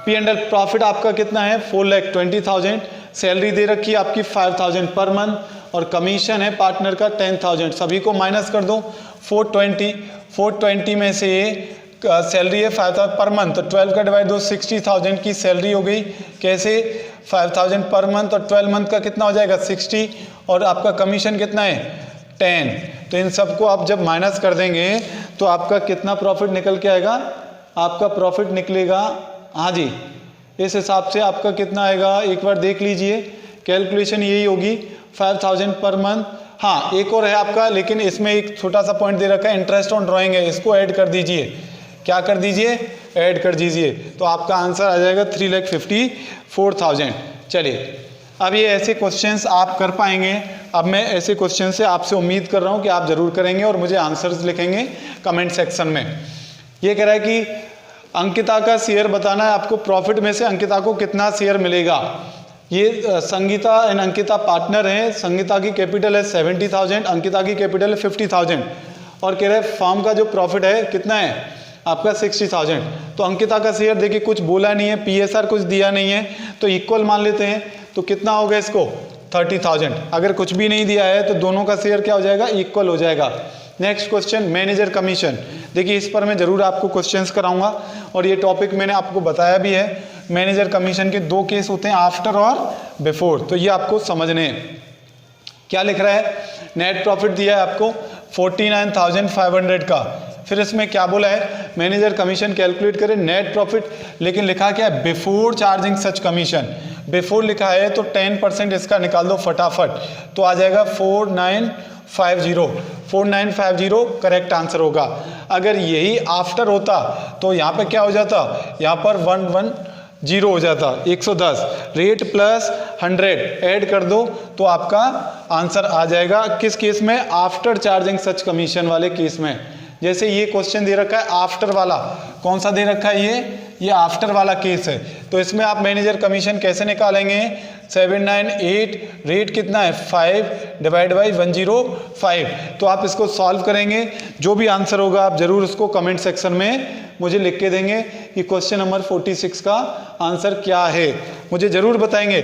[SPEAKER 1] P&L प्रॉफिट आपका कितना है 4,20,000, सैलरी दे रखी है आपकी 5,000 पर मंथ, और कमीशन है पार्टनर का 10,000, सभी को माइनस कर दो। 420 में से सैलरी है 5,000 पर मंथ, तो 12 का डिवाइड दो, 60,000 की सैलरी हो गई। कैसे? 5,000 पर मंथ और 12 मंथ का कितना हो जाएगा 60, और आपका कमीशन कितना है 10। तो इन सबको आप जब माइनस कर देंगे तो आपका कितना प्रॉफिट निकल के आएगा? आपका प्रॉफिट निकलेगा, हाँ जी, इस हिसाब से आपका कितना आएगा एक बार देख लीजिए, कैलकुलेशन यही होगी 5,000 पर मंथ। हाँ, एक और है आपका, लेकिन इसमें एक छोटा सा पॉइंट दे रखा है, इंटरेस्ट ऑन ड्राइंग है, इसको ऐड कर दीजिए। क्या कर दीजिए? ऐड कर दीजिए, तो आपका आंसर आ जाएगा 3,54,000। चलिए, अब ये ऐसे क्वेश्चंस आप कर पाएंगे। अब मैं ऐसे क्वेश्चन से आपसे उम्मीद कर रहा हूँ कि आप जरूर करेंगे और मुझे आंसर्स लिखेंगे कमेंट सेक्शन में। ये कह रहा है कि अंकिता का शेयर बताना है आपको, प्रॉफिट में से अंकिता को कितना शेयर मिलेगा। ये संगीता एंड अंकिता पार्टनर हैं। संगीता की कैपिटल है 70,000, अंकिता की कैपिटल है 50,000, और कह रहे हैं फर्म का जो प्रॉफिट है कितना है आपका 60,000। तो अंकिता का शेयर देखिए कुछ बोला नहीं है, पीएसआर कुछ दिया नहीं है, तो इक्वल मान लेते हैं। तो कितना हो गया इसको 30,000। अगर कुछ भी नहीं दिया है तो दोनों का शेयर क्या हो जाएगा? इक्वल हो जाएगा। Next question, manager commission. देखिए इस पर मैं जरूर आपको क्वेश्चंस कराऊंगा और ये टॉपिक मैंने आपको बताया भी है। मैनेजर कमीशन के दो केस होते हैं, आफ्टर और बिफोर, तो ये आपको समझने हैं। क्या लिख रहा है? नेट प्रॉफिट दिया है आपको 49,500 का। फिर इसमें क्या बोला है? मैनेजर कमीशन कैलकुलेट करें, नेट प्रॉफिट, लेकिन लिखा क्या है? Before charging such commission. Before लिखा है तो 10% इसका निकाल दो फटाफट, तो आ जाएगा 4950 करेक्ट आंसर होगा। अगर यही आफ्टर होता तो यहाँ पे क्या हो जाता? यहाँ पर 110 हो जाता, 110 रेट प्लस 100 ऐड कर दो तो आपका आंसर आ जाएगा। किस केस में? आफ्टर चार्जिंग सच कमीशन वाले केस में। जैसे ये क्वेश्चन दे रखा है आफ्टर वाला, कौन सा दे रखा है? ये आफ्टर वाला केस है, तो इसमें आप मैनेजर कमीशन कैसे निकालेंगे? 798 रेट कितना है 5 डिवाइड बाई 105। तो आप इसको सॉल्व करेंगे, जो भी आंसर होगा आप जरूर उसको कमेंट सेक्शन में मुझे लिख के देंगे कि क्वेश्चन नंबर 46 का आंसर क्या है, मुझे जरूर बताएंगे।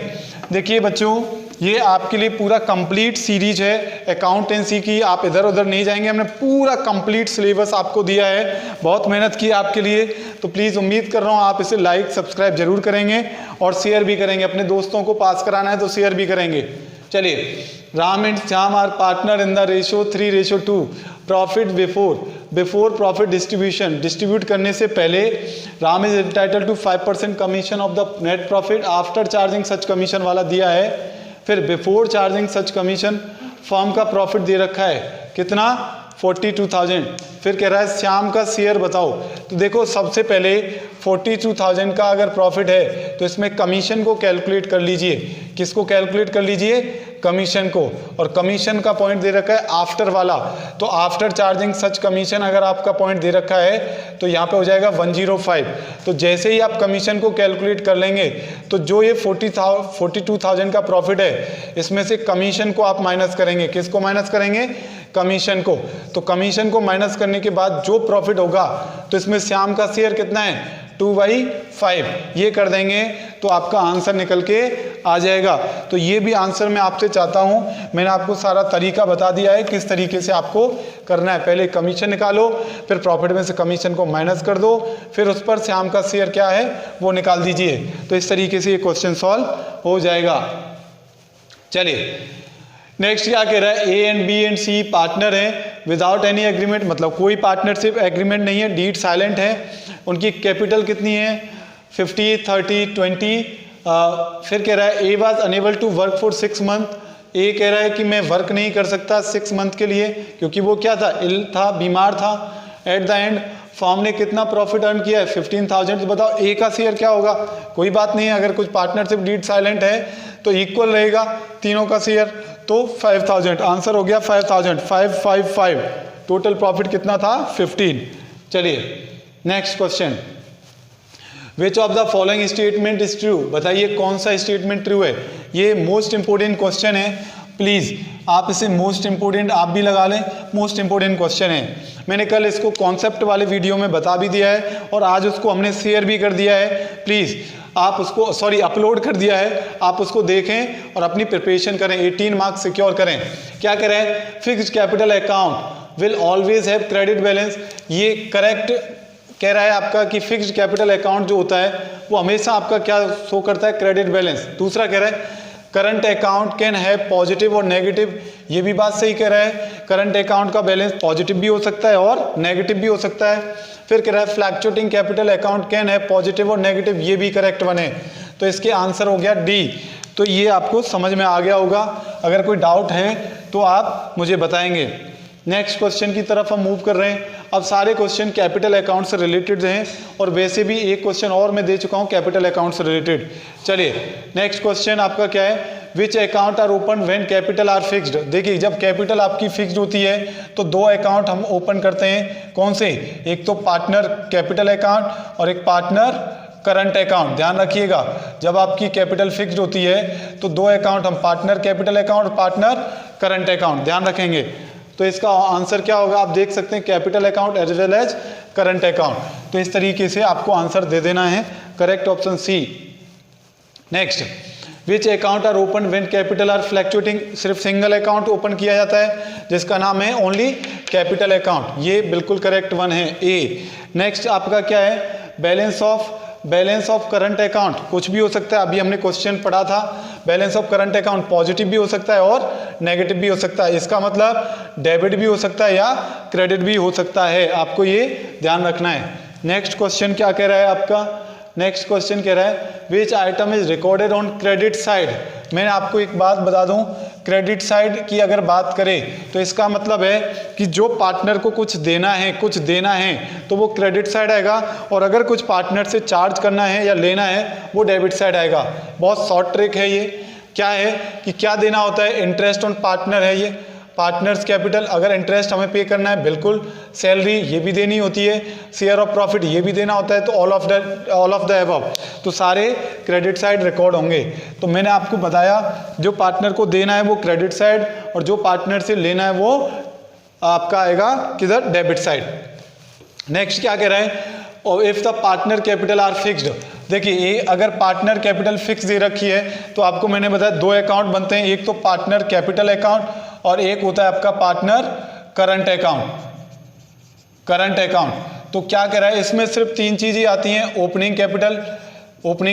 [SPEAKER 1] देखिए बच्चों, ये आपके लिए पूरा कंप्लीट सीरीज है अकाउंटेंसी की, आप इधर उधर नहीं जाएंगे। हमने पूरा कंप्लीट सिलेबस आपको दिया है, बहुत मेहनत की आपके लिए, तो प्लीज़ उम्मीद कर रहा हूँ आप इसे लाइक सब्सक्राइब जरूर करेंगे और शेयर भी करेंगे। अपने दोस्तों को पास कराना है तो शेयर भी करेंगे। चलिए, Ram and Shyam are partner in the ratio 3:2। Profit before profit distribute करने से पहले Ram is entitled to 5% commission of the net profit after charging such commission वाला दिया है। फिर before charging such commission firm का प्रॉफिट दे रखा है कितना 42,000। फिर कह रहा है श्याम का शेयर बताओ। तो देखो सबसे पहले 42,000 का अगर प्रॉफिट है तो इसमें कमीशन को कैलकुलेट कर लीजिए। किसको कैलकुलेट कर लीजिए? कमीशन को। और कमीशन का पॉइंट दे रखा है आफ्टर वाला, तो आफ्टर चार्जिंग सच कमीशन अगर आपका पॉइंट दे रखा है तो यहाँ पे हो जाएगा 105। तो जैसे ही आप कमीशन को कैलकुलेट कर लेंगे तो जो ये 42,000 का प्रॉफिट है इसमें से कमीशन को आप माइनस करेंगे। किसको माइनस करेंगे? कमीशन को। तो कमीशन को माइनस करने के बाद जो प्रॉफिट होगा तो इसमें श्याम का शेयर कितना है 2/5, ये कर देंगे तो आपका आंसर निकल के आ जाएगा। तो ये भी आंसर मैं आपसे चाहता हूं, मैंने आपको सारा तरीका बता दिया है किस तरीके से आपको करना है। पहले कमीशन निकालो, फिर प्रॉफिट में से कमीशन को माइनस कर दो, फिर उस पर श्याम का शेयर क्या है वो निकाल दीजिए। तो इस तरीके से ये क्वेश्चन सॉल्व हो जाएगा। चलिए नेक्स्ट क्या कह रहा है? A and B and C partner हैं विदाउट एनी एग्रीमेंट, मतलब कोई पार्टनरशिप एग्रीमेंट नहीं है, डीड साइलेंट है। उनकी कैपिटल कितनी है 50, 30, 20। फिर कह रहा है A was unable to work for 6 month. A कह रहा है कि मैं वर्क नहीं कर सकता 6 मंथ के लिए क्योंकि वो क्या था, इल था, बीमार था। एट द एंड फर्म ने कितना प्रॉफिट अर्न किया है 15,000। तो बताओ ए का शेयर क्या होगा? कोई बात नहीं है, अगर कुछ पार्टनरशिप डीड साइलेंट है तो इक्वल रहेगा तीनों का शेयर, तो 5,000 आंसर हो गया 5,000, 555। टोटल प्रॉफिट कितना था 15। चलिए next question, which of the following statement is true? बताइए कौन सा स्टेटमेंट ट्रू है। ये मोस्ट इंपोर्टेंट क्वेश्चन है, प्लीज आप इसे मोस्ट इंपोर्टेंट आप भी लगा लें, मोस्ट इंपोर्टेंट क्वेश्चन है। मैंने कल इसको कॉन्सेप्ट वाले वीडियो में बता भी दिया है और आज उसको हमने शेयर भी कर दिया है। प्लीज आप उसको अपलोड कर दिया है, आप उसको देखें और अपनी प्रिपरेशन करें, 18 मार्क्स सिक्योर करें। क्या कह रहे हैं, fixed capital account will always have credit balance. ये करेक्ट कह रहा है आपका कि फिक्स्ड कैपिटल अकाउंट जो होता है वो हमेशा आपका क्या शो करता है, क्रेडिट बैलेंस। दूसरा कह रहा है current account can have positive और नेगेटिव, ये भी बात सही कह रहा है, करंट अकाउंट का बैलेंस पॉजिटिव भी हो सकता है और नेगेटिव भी हो सकता है। फिर कह रहा है fluctuating capital account can have positive और नेगेटिव, ये भी करेक्ट वन है। तो इसके आंसर हो गया डी। तो ये आपको समझ में आ गया होगा। अगर कोई डाउट है तो आप मुझे बताएंगे। नेक्स्ट क्वेश्चन की तरफ हम मूव कर रहे हैं। अब सारे क्वेश्चन कैपिटल अकाउंट से रिलेटेड हैं और वैसे भी एक क्वेश्चन और मैं दे चुका हूं कैपिटल अकाउंट से रिलेटेड। चलिए नेक्स्ट क्वेश्चन आपका क्या है, which account are open when capital are fixed. देखिए जब कैपिटल आपकी फिक्स्ड होती है तो दो अकाउंट हम ओपन करते हैं, कौन से, एक तो पार्टनर कैपिटल अकाउंट और एक पार्टनर करंट अकाउंट। ध्यान रखिएगा जब आपकी कैपिटल फिक्स्ड होती है तो दो अकाउंट हम पार्टनर कैपिटल अकाउंट और पार्टनर करंट अकाउंट, ध्यान रखेंगे। तो इसका आंसर क्या होगा, आप देख सकते हैं capital account as well as current account. तो इस तरीके से आपको आंसर दे देना है, correct option C. Next, which account are open when capital are fluctuating. सिर्फ सिंगल अकाउंट ओपन किया जाता है जिसका नाम है ओनली कैपिटल अकाउंट, ये बिल्कुल करेक्ट वन है, ए। नेक्स्ट आपका क्या है, बैलेंस ऑफ करंट अकाउंट, कुछ भी हो सकता है। अभी हमने क्वेश्चन पढ़ा था, balance of current account positive भी हो सकता है और नेगेटिव भी हो सकता है। इसका मतलब डेबिट भी हो सकता है या क्रेडिट भी हो सकता है, आपको ये ध्यान रखना है। नेक्स्ट क्वेश्चन क्या कह रहा है आपका, नेक्स्ट क्वेश्चन कह रहा है विच item is recorded on credit side. मैंने आपको एक बात बता दूं, क्रेडिट साइड की अगर बात करें तो इसका मतलब है कि जो पार्टनर को कुछ देना है तो वो क्रेडिट साइड आएगा, और अगर कुछ पार्टनर से चार्ज करना है या लेना है वो डेबिट साइड आएगा। बहुत शॉर्ट ट्रिक है ये। क्या है कि क्या देना होता है, इंटरेस्ट ऑन पार्टनर है, ये पार्टनर्स कैपिटल, अगर इंटरेस्ट हमें पे करना है बिल्कुल, सैलरी ये भी देनी होती है, शेयर ऑफ प्रॉफिट ये भी देना होता है, तो ऑल ऑफ द अबव, तो सारे क्रेडिट साइड रिकॉर्ड होंगे। तो मैंने आपको बताया जो पार्टनर को देना है वो क्रेडिट साइड और जो पार्टनर से लेना है वो आपका आएगा किधर, डेबिट साइड। नेक्स्ट क्या कह रहा है, और इफ द पार्टनर कैपिटल आर फिक्स्ड। देखिए ये अगर पार्टनर कैपिटल फिक्स दे रखी है तो आपको मैंने बताया दो अकाउंट बनते हैं, एक तो पार्टनर कैपिटल अकाउंट और एक होता है आपका पार्टनर करंट अकाउंट। तो क्या कह रहा है, इसमें सिर्फ तीन चीजें आती हैं, opening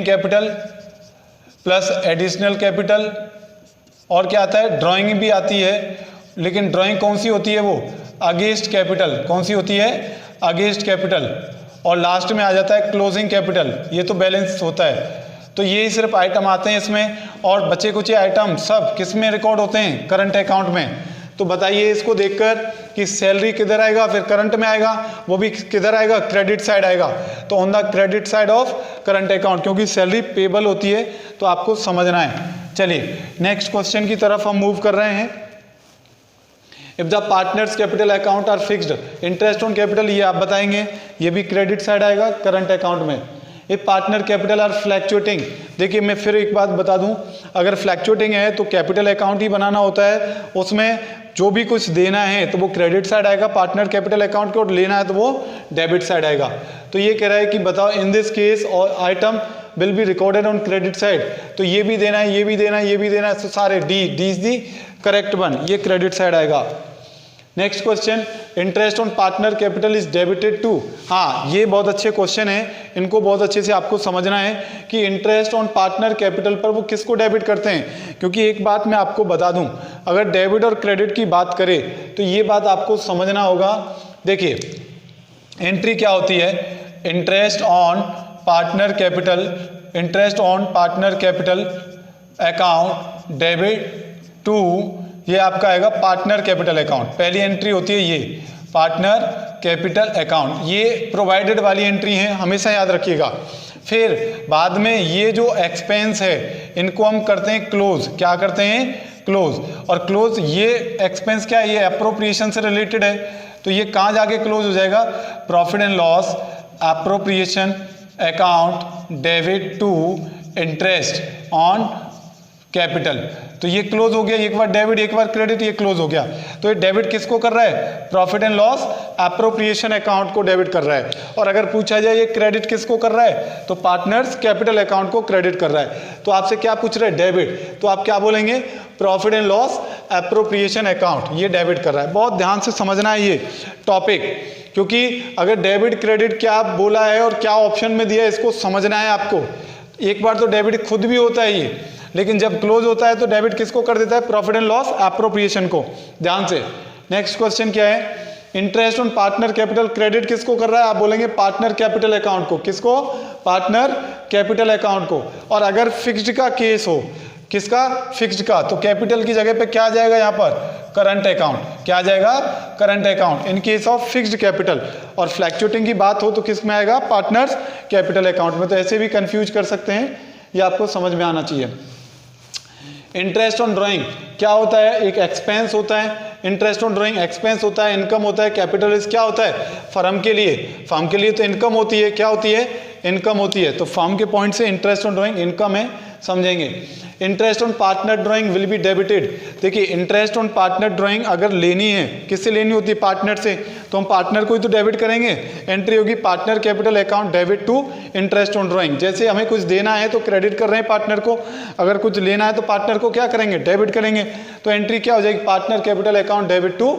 [SPEAKER 1] capital plus additional capital, और क्या आता है, ड्राइंग भी आती है। लेकिन ड्राइंग कौन सी होती है, वो अगेंस्ट कैपिटल, कौन सी होती है, अगेंस्ट कैपिटल, और लास्ट में आ जाता है क्लोजिंग कैपिटल, ये तो बैलेंस होता है। तो ये सिर्फ आइटम आते हैं इसमें, और बचे कुछ आइटम सब किस में रिकॉर्ड होते हैं, करंट अकाउंट में। तो बताइए इसको देखकर कि सैलरी किधर आएगा, फिर करंट में आएगा, वो भी किधर आएगा, क्रेडिट साइड आएगा। तो on the credit side of current account, क्योंकि सैलरी पेबल होती है, तो आपको समझना है। चलिए नेक्स्ट क्वेश्चन की तरफ हम मूव कर रहे हैं। If the partners capital account are fixed, interest on capital ये आप बताएंगे, ये भी क्रेडिट साइड आएगा करंट अकाउंट में। इफ पार्टनर कैपिटल आर फ्लैक्चुएटिंग, देखिए मैं फिर एक बात बता दूं, अगर फ्लैक्चुएटिंग है तो कैपिटल अकाउंट ही बनाना होता है, उसमें जो भी कुछ देना है तो वो क्रेडिट साइड आएगा पार्टनर कैपिटल अकाउंट को, और लेना है तो वो डेबिट साइड आएगा। तो ये कह रहा है कि बताओ इन दिस केस और item will be recorded on credit side, तो ये भी देना है, ये भी देना है, ये भी देना है, तो सारे D is the correct one, ये क्रेडिट साइड आएगा। Next question, interest on partner capital is debited to. हाँ ये बहुत अच्छे क्वेश्चन है, इनको बहुत अच्छे से आपको समझना है कि इंटरेस्ट ऑन पार्टनर कैपिटल पर वो किसको डेबिट करते हैं। क्योंकि एक बात मैं आपको बता दूं, अगर डेबिट और क्रेडिट की बात करें तो ये बात आपको समझना होगा। देखिए एंट्री क्या होती है, interest on partner capital account debit to, ये आपका आएगा पार्टनर कैपिटल अकाउंट, पहली एंट्री होती है ये पार्टनर कैपिटल अकाउंट, ये प्रोवाइडेड वाली एंट्री है, हमेशा याद रखिएगा। फिर बाद में ये जो एक्सपेंस है इनको हम करते हैं क्लोज, क्या करते हैं, क्लोज। और क्लोज ये एक्सपेंस क्या है, ये अप्रोप्रिएशन से रिलेटेड है, तो ये कहाँ जाके क्लोज हो जाएगा, profit and loss appropriation account debit to interest on capital. तो ये क्लोज हो गया, एक बार डेबिट एक बार क्रेडिट, ये क्लोज हो गया। तो ये डेबिट किसको कर रहा है? Profit and loss appropriation account को डेबिट कर रहा है। और अगर पूछा जाए ये क्रेडिट किसको कर रहा है, तो पार्टनर्स कैपिटल अकाउंट को क्रेडिट कर रहा है। तो आपसे क्या पूछ रहे हैं? डेबिट। तो आप क्या बोलेंगे? Profit and loss appropriation account, ये डेबिट कर रहा है। बहुत ध्यान से समझना है ये टॉपिक, क्योंकि अगर डेबिट क्रेडिट क्या बोला है और क्या ऑप्शन में दिया है, इसको समझना है आपको। एक बार तो डेबिट खुद भी होता है ये, लेकिन जब क्लोज होता है तो डेबिट किसको कर देता है? प्रॉफिट एंड लॉस एप्रोप्रिएशन को। ध्यान से। नेक्स्ट क्वेश्चन क्या है? Interest on partner capital credit किसको कर रहा है? आप बोलेंगे पार्टनर कैपिटल अकाउंट को। किसको? पार्टनर कैपिटल अकाउंट को। और अगर फिक्स्ड का केस हो, किसका? फिक्स्ड का, तो कैपिटल की जगह पे क्या आ जाएगा यहाँ पर? Current account. क्या आ जाएगा? Current account in case of fixed capital. और फ्लैक्चुएटिंग की बात हो तो किस में आएगा? पार्टनर्स कैपिटल अकाउंट में। तो ऐसे भी कंफ्यूज कर सकते हैं, ये आपको समझ में आना चाहिए। इंटरेस्ट ऑन ड्राइंग क्या होता है? एक एक्सपेंस होता है। इंटरेस्ट ऑन ड्राइंग एक्सपेंस होता है, इनकम होता है। कैपिटल इज क्या होता है? फर्म के लिए। फर्म के लिए तो इनकम होती है। क्या होती है? इनकम होती है। तो फर्म के पॉइंट से इंटरेस्ट ऑन ड्राइंग इनकम है, समझेंगे। Interest on partner drawing will be debited. देखिए इंटरेस्ट ऑन पार्टनर ड्राइंग अगर लेनी है, किससे लेनी होती है? पार्टनर से। तो हम पार्टनर को ही तो डेबिट करेंगे। एंट्री होगी partner capital account debit to interest on drawing. जैसे हमें कुछ देना है तो क्रेडिट कर रहे हैं पार्टनर को, अगर कुछ लेना है तो पार्टनर को क्या करेंगे? डेबिट करेंगे। तो एंट्री क्या हो जाएगी? Partner capital account debit to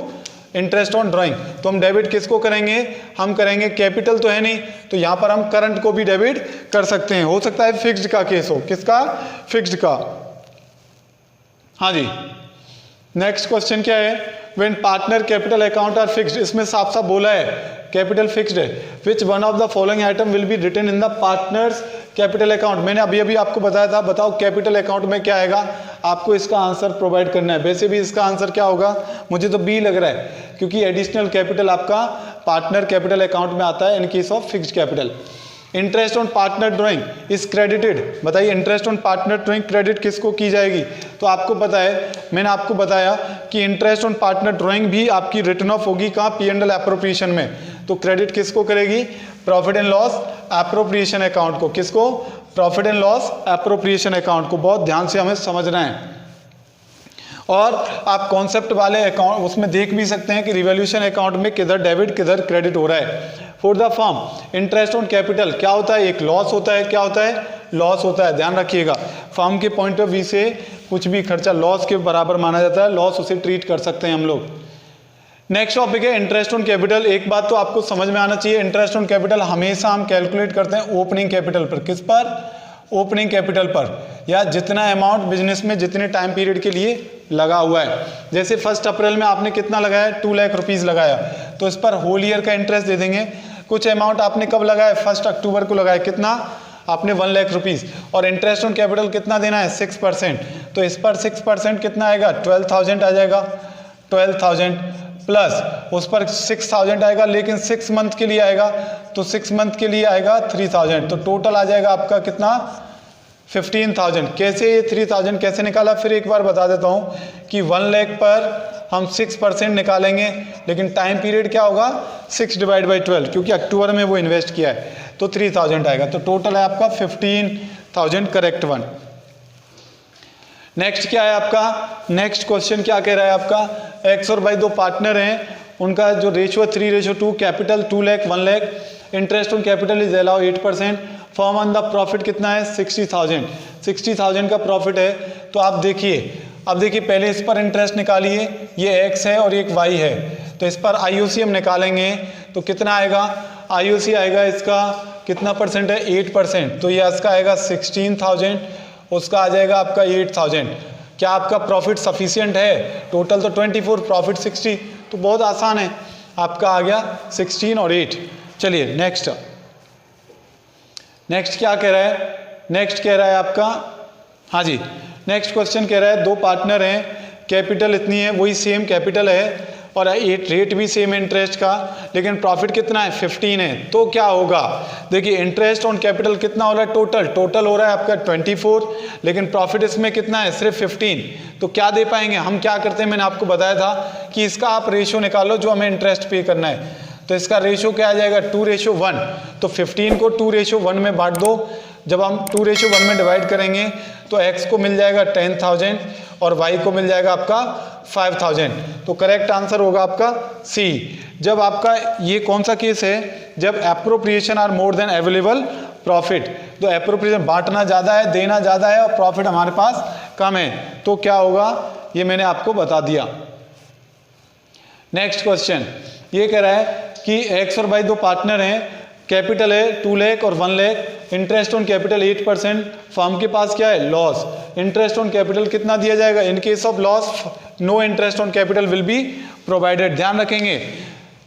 [SPEAKER 1] interest on drawing. तो हम डेबिट किसको करेंगे? हम करेंगे, कैपिटल तो है नहीं, तो यहां पर हम करंट को भी डेबिट कर सकते हैं। हो सकता है फिक्स्ड का केस हो। किसका? फिक्स्ड का। हाँ जी। नेक्स्ट क्वेश्चन क्या है? When partner capital account are fixed, इसमें साफ साफ बोला है कैपिटल फिक्स्ड है। Which one of the following item will be written in the partners capital account. मैंने अभी अभी आपको बताया था, बताओ कैपिटल अकाउंट में क्या आएगा? आपको इसका आंसर प्रोवाइड करना है। वैसे भी इसका आंसर क्या होगा? मुझे तो बी लग रहा है, क्योंकि एडिशनल कैपिटल आपका पार्टनर कैपिटल अकाउंट में आता है in case of fixed capital. Interest on partner drawing is credited. बताइए interest on partner drawing credit किसको की जाएगी? तो आपको पता है, मैंने आपको बताया कि इंटरेस्ट ऑन पार्टनर ड्राइंग भी आपकी रिटर्न ऑफ होगी कहाँ? P&L एप्रोप्रिएशन में। तो क्रेडिट किसको करेगी? Profit and loss appropriation account को। किसको? Profit and loss appropriation account को। बहुत ध्यान से हमें समझना है। और आप कॉन्सेप्ट वाले अकाउंट उसमें देख भी सकते हैं कि रिवॉल्यूशन अकाउंट में किधर डेबिट किधर क्रेडिट हो रहा है। For the firm interest on capital क्या होता है? एक लॉस होता है। क्या होता है? लॉस होता है। ध्यान रखिएगा, फर्म के पॉइंट ऑफ व्यू से कुछ भी खर्चा लॉस के बराबर माना जाता है। लॉस उसे ट्रीट कर सकते हैं हम लोग। नेक्स्ट टॉपिक है इंटरेस्ट ऑन कैपिटल। एक बात तो आपको समझ में आना चाहिए, इंटरेस्ट ऑन कैपिटल हमेशा हम कैलकुलेट करते हैं ओपनिंग कैपिटल पर। किस पर? ओपनिंग कैपिटल पर, या जितना अमाउंट बिजनेस में जितने टाइम पीरियड के लिए लगा हुआ है। जैसे 1 अप्रैल में आपने कितना लगाया? 2 लाख रुपीज़ लगाया, तो इस पर होल ईयर का इंटरेस्ट दे देंगे। कुछ अमाउंट आपने कब लगाया? 1 अक्टूबर को लगाया। कितना? आपने 1 लाख रुपीज़। और इंटरेस्ट ऑन कैपिटल कितना देना है? 6%। तो इस पर 6% कितना आएगा? 12,000 आ जाएगा। 12,000 प्लस उस पर 6,000 आएगा, लेकिन 6 मंथ के लिए आएगा, तो 6 मंथ के लिए आएगा 3,000। तो टोटल आ जाएगा आपका कितना? 15,000। कैसे ये 3,000 कैसे निकाला? फिर एक बार बता देता हूँ कि 1 लाख पर हम 6% निकालेंगे, लेकिन टाइम पीरियड क्या होगा? 6/12, क्योंकि अक्टूबर में वो इन्वेस्ट किया है, तो 3,000 आएगा। तो टोटल है आपका 15,000, करेक्ट वन। नेक्स्ट क्या है आपका? नेक्स्ट क्वेश्चन क्या कह रहा है आपका? एक्स और वाई दो पार्टनर हैं, उनका जो ratio 3:2, capital 2 lakh 1 lakh, interest on capital is allow 8%, firm on the profit कितना है? 60,000। 60,000 का प्रॉफिट है। तो आप देखिए, अब देखिए पहले इस पर इंटरेस्ट निकालिए, ये एक्स है और एक वाई है, तो इस पर आईओसी हम निकालेंगे तो कितना आएगा? आईओसी आएगा इसका कितना परसेंट है? 8%। तो ये इसका आएगा 16,000, उसका आ जाएगा आपका 8,000। क्या आपका प्रॉफिट सफिशिएंट है? टोटल तो 24, प्रॉफिट 60, तो बहुत आसान है, आपका आ गया 16 और 8। चलिए नेक्स्ट क्या कह रहा है? नेक्स्ट कह रहा है आपका, हाँ जी, नेक्स्ट क्वेश्चन कह रहा है दो पार्टनर हैं, कैपिटल इतनी है, वही सेम कैपिटल है और रेट भी सेम इंटरेस्ट का, लेकिन प्रॉफिट कितना है? 15 है। तो क्या होगा? देखिए इंटरेस्ट ऑन कैपिटल कितना हो रहा है? टोटल हो रहा है आपका 24, लेकिन प्रॉफिट इसमें कितना है? सिर्फ 15। तो क्या दे पाएंगे? हम क्या करते हैं, मैंने आपको बताया था कि इसका आप रेशियो निकालो जो हमें इंटरेस्ट पे करना है। तो इसका रेशियो क्या आ जाएगा? 2:1। तो 15 को 2:1 में बांट दो, जब हम 2:1 में डिवाइड करेंगे तो x को मिल जाएगा 10,000 और y को मिल जाएगा आपका 5,000। तो करेक्ट आंसर होगा आपका सी। जब आपका ये कौन सा केस है, जब appropriation are more than available profit, तो एप्रोप्रिएशन बांटना ज़्यादा है, देना ज़्यादा है और प्रॉफिट हमारे पास कम है, तो क्या होगा ये मैंने आपको बता दिया। नेक्स्ट क्वेश्चन ये कह रहा है कि एक्स और वाई दो पार्टनर हैं, कैपिटल है 2 लाख और 1 lakh, interest on capital 8%, firm के पास क्या है लॉस, इंटरेस्ट ऑन कैपिटल कितना दिया जाएगा, in case of loss no interest on capital will be provided. ध्यान रखेंगे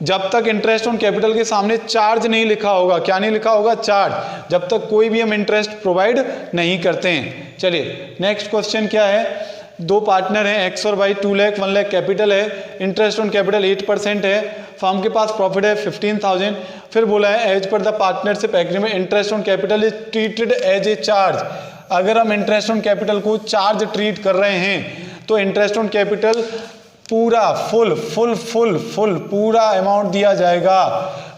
[SPEAKER 1] जब तक इंटरेस्ट ऑन कैपिटल के सामने चार्ज नहीं लिखा होगा, क्या नहीं लिखा होगा, चार्ज, जब तक कोई भी हम इंटरेस्ट प्रोवाइड नहीं करते हैं। चलिए नेक्स्ट क्वेश्चन क्या है, दो पार्टनर हैं एक्स और वाई, 2 लाख 1 लाख कैपिटल है, इंटरेस्ट ऑन कैपिटल 8% है, फर्म के पास प्रॉफिट है 15,000। फिर बोला है as per the partnership agreement interest on capital is treated as a charge. अगर हम इंटरेस्ट ऑन कैपिटल को चार्ज ट्रीट कर रहे हैं तो इंटरेस्ट ऑन कैपिटल पूरा फुल पूरा अमाउंट दिया जाएगा,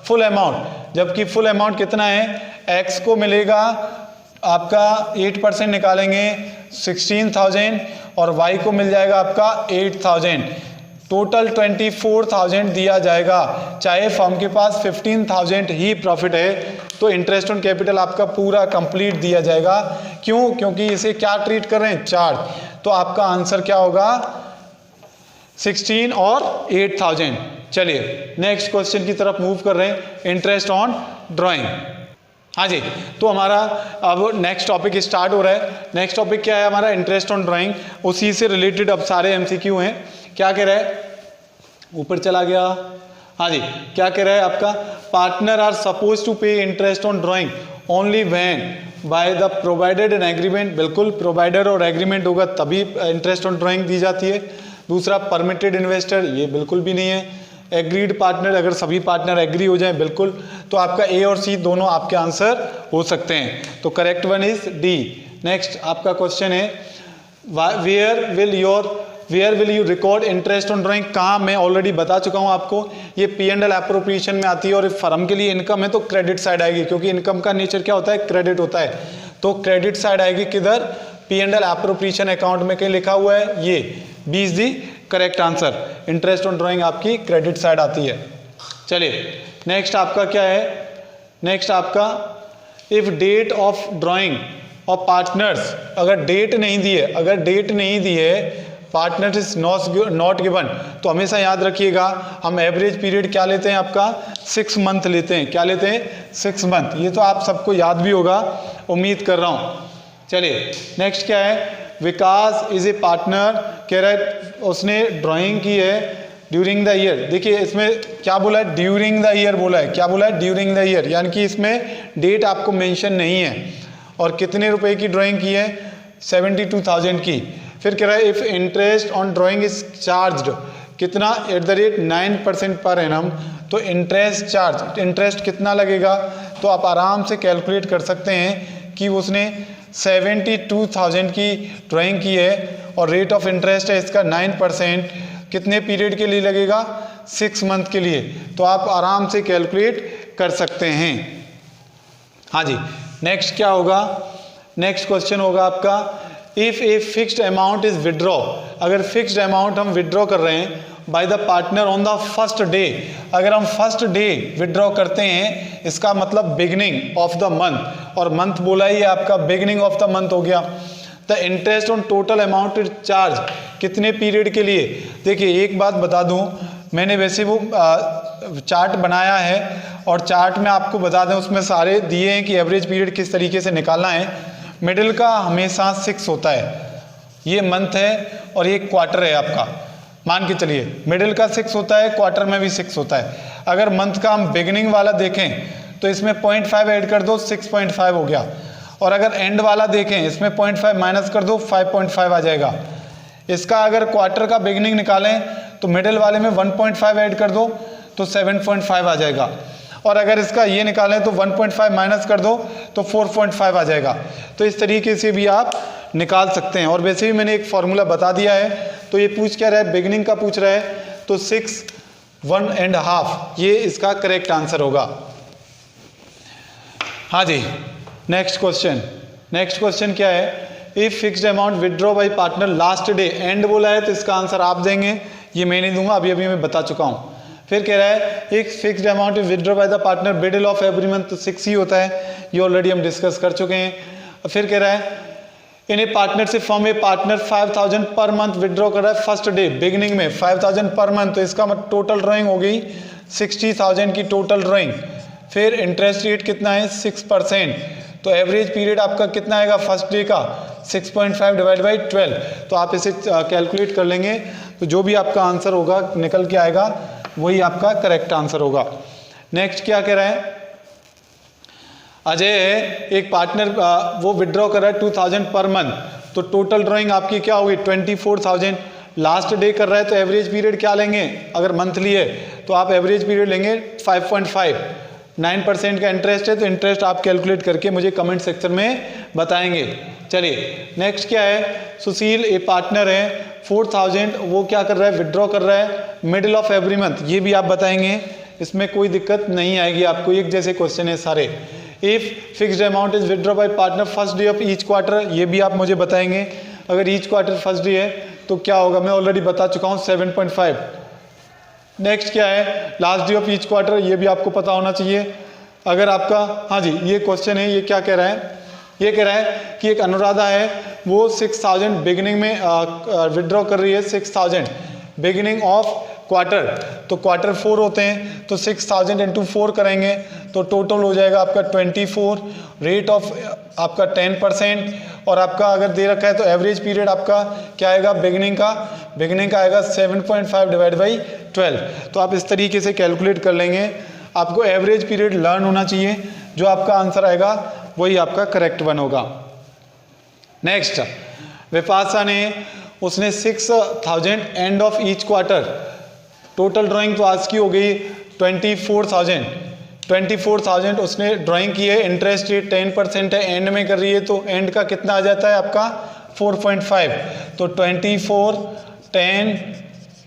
[SPEAKER 1] फुल अमाउंट। जबकि फुल अमाउंट कितना है, एक्स को मिलेगा आपका 8% निकालेंगे 16,000 और y को मिल जाएगा आपका 8,000, टोटल 24,000 दिया जाएगा। चाहे फर्म के पास 15,000 ही प्रॉफिट है तो इंटरेस्ट ऑन कैपिटल आपका पूरा कंप्लीट दिया जाएगा। क्यों? क्योंकि इसे क्या ट्रीट कर रहे हैं, चार्ज। तो आपका आंसर क्या होगा 16 और 8,000। चलिए नेक्स्ट क्वेश्चन की तरफ मूव कर रहे हैं, इंटरेस्ट ऑन ड्राइंग। हाँ जी, तो हमारा अब नेक्स्ट टॉपिक स्टार्ट हो रहा है। नेक्स्ट टॉपिक क्या है हमारा, इंटरेस्ट ऑन ड्राइंग। उसी से रिलेटेड अब सारे एमसीक्यू हैं। क्या कह रहा है, ऊपर चला गया, हाँ जी, क्या कह रहा है आपका, पार्टनर आर सपोज टू पे interest on drawing only when by the provided an agreement. बिल्कुल, प्रोवाइडर और एग्रीमेंट होगा तभी इंटरेस्ट ऑन ड्राइंग दी जाती है। दूसरा परमिटेड इन्वेस्टर, ये बिल्कुल भी नहीं है। एग्रीड पार्टनर, अगर सभी पार्टनर एग्री हो जाए बिल्कुल, तो आपका ए और सी दोनों आपके आंसर हो सकते हैं। तो correct one is D. Next आपका क्वेश्चन है, where will you record interest on drawing. कहाँ, मैं ऑलरेडी बता चुका हूँ आपको, ये P&L एप्रोप्रिएशन में आती है और फर्म के लिए इनकम है तो क्रेडिट साइड आएगी, क्योंकि इनकम का नेचर क्या होता है, क्रेडिट होता है। तो क्रेडिट साइड आएगी किधर, P&L एप्रोप्रिएशन अकाउंट में कहीं लिखा हुआ है, ये B is the correct answer. Interest on drawing आपकी क्रेडिट साइड आती है। चलिए नेक्स्ट आपका क्या है, नेक्स्ट आपका if date of drawing of partners, अगर डेट नहीं दी है, अगर डेट नहीं दी है, पार्टनर इज नॉट गिवन, तो हमेशा याद रखिएगा हम एवरेज पीरियड क्या लेते हैं आपका 6 मंथ लेते हैं। क्या लेते हैं, 6 मंथ। ये तो आप सबको याद भी होगा, उम्मीद कर रहा हूँ। चलिए नेक्स्ट क्या है, विकास इज ए पार्टनर, कह रहा है उसने ड्राइंग की है ड्यूरिंग द ईयर। देखिए इसमें क्या बोला है, ड्यूरिंग द ईयर बोला है। क्या बोला है, ड्यूरिंग द ईयर, यानी कि इसमें डेट आपको मेंशन नहीं है। और कितने रुपए की ड्राइंग की है, 72,000 की। फिर कह रहा है if interest on drawing is charged, कितना, @9% पर एनम, तो इंटरेस्ट चार्ज, इंटरेस्ट कितना लगेगा, तो आप आराम से कैलकुलेट कर सकते हैं कि उसने 72,000 की ड्राइंग की है और रेट ऑफ इंटरेस्ट है इसका 9%, कितने पीरियड के लिए लगेगा, 6 मंथ के लिए। तो आप आराम से कैलकुलेट कर सकते हैं। हाँ जी, नेक्स्ट क्या होगा, नेक्स्ट क्वेश्चन होगा आपका, if a fixed amount is withdraw, अगर फिक्स्ड अमाउंट हम विड्रॉ कर रहे हैं bye the partner on the first day, अगर हम फर्स्ट डे विड्रॉ करते हैं, इसका मतलब बिगिनिंग ऑफ द मंथ, और मंथ बोला ही आपका बिगिनिंग ऑफ द मंथ हो गया। The interest on total amount is charge, कितने पीरियड के लिए। देखिए एक बात बता दूं, मैंने वैसे वो चार्ट बनाया है और चार्ट में आपको बता दें उसमें सारे दिए हैं कि एवरेज पीरियड किस तरीके से निकालना है। मिडिल का हमेशा 6 होता है, ये मंथ है और ये क्वार्टर है आपका, मान के चलिए मिडिल का 6 होता है, क्वार्टर में भी 6 होता है। अगर मंथ का हम बिगिनिंग वाला देखें तो इसमें 0.5 ऐड कर दो, 6.5 हो गया। और अगर एंड वाला देखें, इसमें 0.5 माइनस कर दो, 5.5 आ जाएगा। इसका अगर क्वार्टर का बिगिनिंग निकालें तो मिडिल वाले में 1.5 ऐड कर दो तो 7.5 आ जाएगा। और अगर इसका ये निकालें तो 1.5 माइनस कर दो तो 4.5 आ जाएगा। तो इस तरीके से भी आप निकाल सकते हैं। और वैसे भी मैंने एक फॉर्मूला बता दिया है। तो ये पूछ क्या रहा है, बिगिनिंग का पूछ रहा है, तो 6 1.5 ये इसका करेक्ट आंसर होगा। हाँ जी, नेक्स्ट क्वेश्चन क्या है, if fixed amount withdraw bye partner last day, and बोला है तो इसका आंसर आप देंगे, ये मैं नहीं दूंगा, अभी मैं बता चुका हूँ। फिर कह रहा है एक fixed amount withdraw bye the partner middle of every month, तो 6 ही होता है, ये ऑलरेडी हम डिस्कस कर चुके हैं। फिर कह रहा है in a partnership firm a partner 5000 per month withdraw कर रहा है फर्स्ट डे, बिगिनिंग में 5000 पर मंथ, तो इसका मतलब टोटल ड्राइंग हो गई 60,000 की टोटल ड्राइंग। फिर इंटरेस्ट रेट कितना है 6%, तो एवरेज पीरियड आपका कितना आएगा फर्स्ट डे का 6.5 डिवाइड बाई 12, तो आप इसे कैलकुलेट कर लेंगे, तो जो भी आपका आंसर होगा निकल के आएगा वही आपका करेक्ट आंसर होगा। नेक्स्ट क्या कह रहा है, अजय है एक पार्टनर, वो विड्रॉ कर रहा है 2000 पर मंथ, तो टोटल ड्राइंग आपकी क्या होगी 24,000, लास्ट डे कर रहा है तो एवरेज पीरियड क्या लेंगे, अगर मंथली है तो आप एवरेज पीरियड लेंगे 5.5, 9% का इंटरेस्ट है, तो इंटरेस्ट आप कैलकुलेट करके मुझे कमेंट सेक्शन में बताएंगे। चलिए नेक्स्ट क्या है, सुशील ए पार्टनर है 4000, वो क्या कर रहा है विड्रॉ कर रहा है मिडिल ऑफ एवरी मंथ, ये भी आप बताएंगे, इसमें कोई दिक्कत नहीं आएगी आपको, एक जैसे क्वेश्चन है सारे। If fixed amount is withdraw bye partner first day of each quarter, ये भी आप मुझे बताएंगे, अगर ईच क्वार्टर फर्स्ट डे है तो क्या होगा, मैं ऑलरेडी बता चुका हूँ 7.5। नेक्स्ट क्या है, last day of each quarter, ये भी आपको पता होना चाहिए। अगर आपका, हाँ जी ये क्वेश्चन है, ये क्या कह रहा है, ये कह रहा है कि एक अनुराधा है वो 6000 बिगिनिंग में विड्रॉ कर रही है 6000 बिगिनिंग ऑफ क्वार्टर, तो क्वार्टर 4 होते हैं, तो 6000 इंटू 4 करेंगे तो टोटल हो जाएगा आपका 24, रेट ऑफ आपका 10%, और आपका अगर दे रखा है तो एवरेज पीरियड आपका क्या आएगा बिगिनिंग का आएगा 7.5 डिवाइड बाई 12, तो आप इस तरीके से कैलकुलेट कर लेंगे, आपको एवरेज पीरियड लर्न होना चाहिए, जो आपका आंसर आएगा वही आपका करेक्ट वन होगा। नेक्स्ट विपाशा ने, उसने 6000 end of each quarter, total drawing तो आज की हो गई 24,000 उसने ड्राइंग की है, इंटरेस्ट रेट 10% है, एंड में कर रही है, तो एंड का कितना आ जाता है आपका 4.5, तो 24 10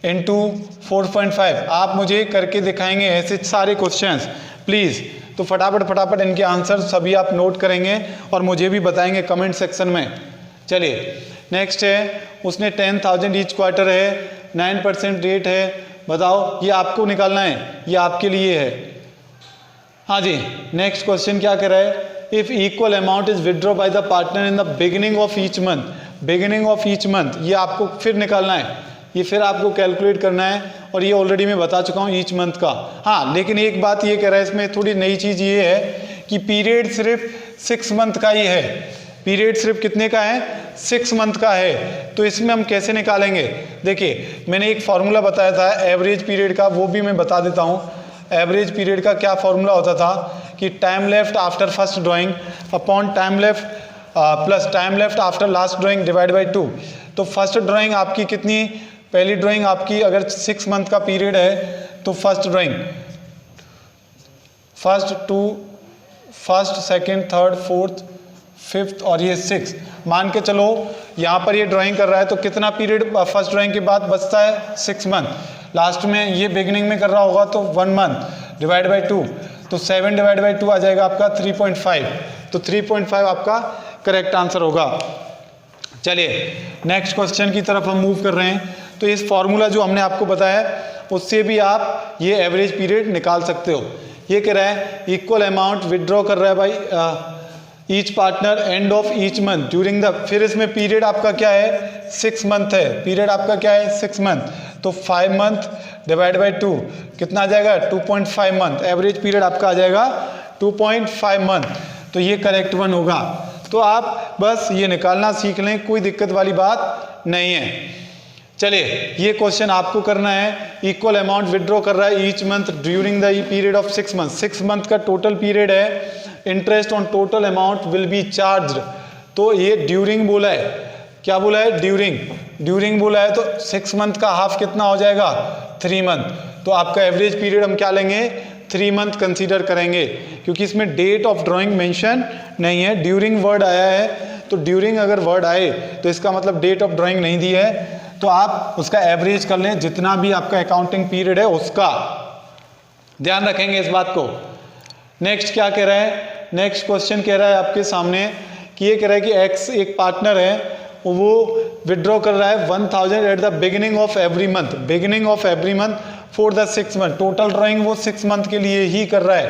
[SPEAKER 1] इंटू 4.5, आप मुझे करके दिखाएंगे ऐसे सारे क्वेश्चंस प्लीज़, तो फटाफट इनके आंसर सभी आप नोट करेंगे और मुझे भी बताएंगे कमेंट सेक्शन में। चलिए नेक्स्ट है, उसने 10,000 ईच क्वार्टर है, 9% रेट है, बताओ ये आपको निकालना है, ये आपके लिए है। हाँ जी नेक्स्ट क्वेश्चन क्या कर रहा है, if equal amount is withdraw bye the partner in the beginning of each month, ये आपको फिर निकालना है, ये फिर आपको कैलकुलेट करना है, और ये ऑलरेडी मैं बता चुका हूँ ईच मंथ का। हाँ लेकिन एक बात ये कह रहा है, इसमें थोड़ी नई चीज़ ये है कि पीरियड सिर्फ 6 मंथ का ही है, पीरियड सिर्फ कितने का है 6 मंथ का है, तो इसमें हम कैसे निकालेंगे, देखिए मैंने एक फॉर्मूला बताया था एवरेज पीरियड का, वो भी मैं बता देता हूँ। एवरेज पीरियड का क्या फॉर्मूला होता था कि time left after first drawing upon time left plus time left after last drawing divide by 2, तो फर्स्ट ड्राइंग आपकी कितनी, पहली ड्राइंग आपकी अगर 6 मंथ का पीरियड है तो first drawing first second third fourth fifth और ये 6, मान के चलो यहाँ पर ये ड्राइंग कर रहा है तो कितना पीरियड फर्स्ट ड्राइंग के बाद बचता है 6 मंथ, लास्ट में ये बिगिनिंग में कर रहा होगा तो 1 मंथ डिवाइड बाई 2, तो 7 डिवाइड बाई 2 आ जाएगा आपका 3.5, तो 3.5 आपका करेक्ट आंसर होगा। चलिए नेक्स्ट क्वेश्चन की तरफ हम मूव कर रहे हैं, तो इस फॉर्मूला जो हमने आपको बताया उससे भी आप ये एवरेज पीरियड निकाल सकते हो। ये कह रहा है इक्वल अमाउंट विड्रॉ कर रहा है भाई each partner end of each month during the, फिर इसमें पीरियड आपका क्या है 6 मंथ है, पीरियड आपका क्या है 6 मंथ, तो 5 मंथ डिवाइड बाई 2 कितना आ जाएगा 2.5 मंथ, एवरेज पीरियड आपका आ जाएगा 2.5 मंथ, तो ये करेक्ट वन होगा। तो आप बस ये निकालना सीख लें, कोई दिक्कत वाली बात नहीं है। चलिए ये क्वेश्चन आपको करना है, इक्वल अमाउंट विड्रॉ कर रहा है each month during the period of 6 month, 6 month का टोटल पीरियड है, interest on total amount will be charged, तो ये ड्यूरिंग बोला है, क्या बोला है ड्यूरिंग बोला है, तो 6 मंथ का हाफ कितना हो जाएगा 3 मंथ, तो आपका एवरेज पीरियड हम क्या लेंगे 3 मंथ कंसीडर करेंगे, क्योंकि इसमें डेट ऑफ ड्राइंग मेंशन नहीं है, ड्यूरिंग वर्ड आया है, तो ड्यूरिंग अगर वर्ड आए तो इसका मतलब डेट ऑफ ड्राइंग नहीं दी है, तो आप उसका एवरेज कर लें, जितना भी आपका अकाउंटिंग पीरियड है उसका ध्यान रखेंगे इस बात को। नेक्स्ट क्या कह रहा है, नेक्स्ट क्वेश्चन कह रहा है आपके सामने कि ये कह रहा है कि एक्स एक पार्टनर है, वो विड्रॉ कर रहा है 1000 at the beginning of every month for the 6 month. Total drawing वो 6 मंथ के लिए ही कर रहा है।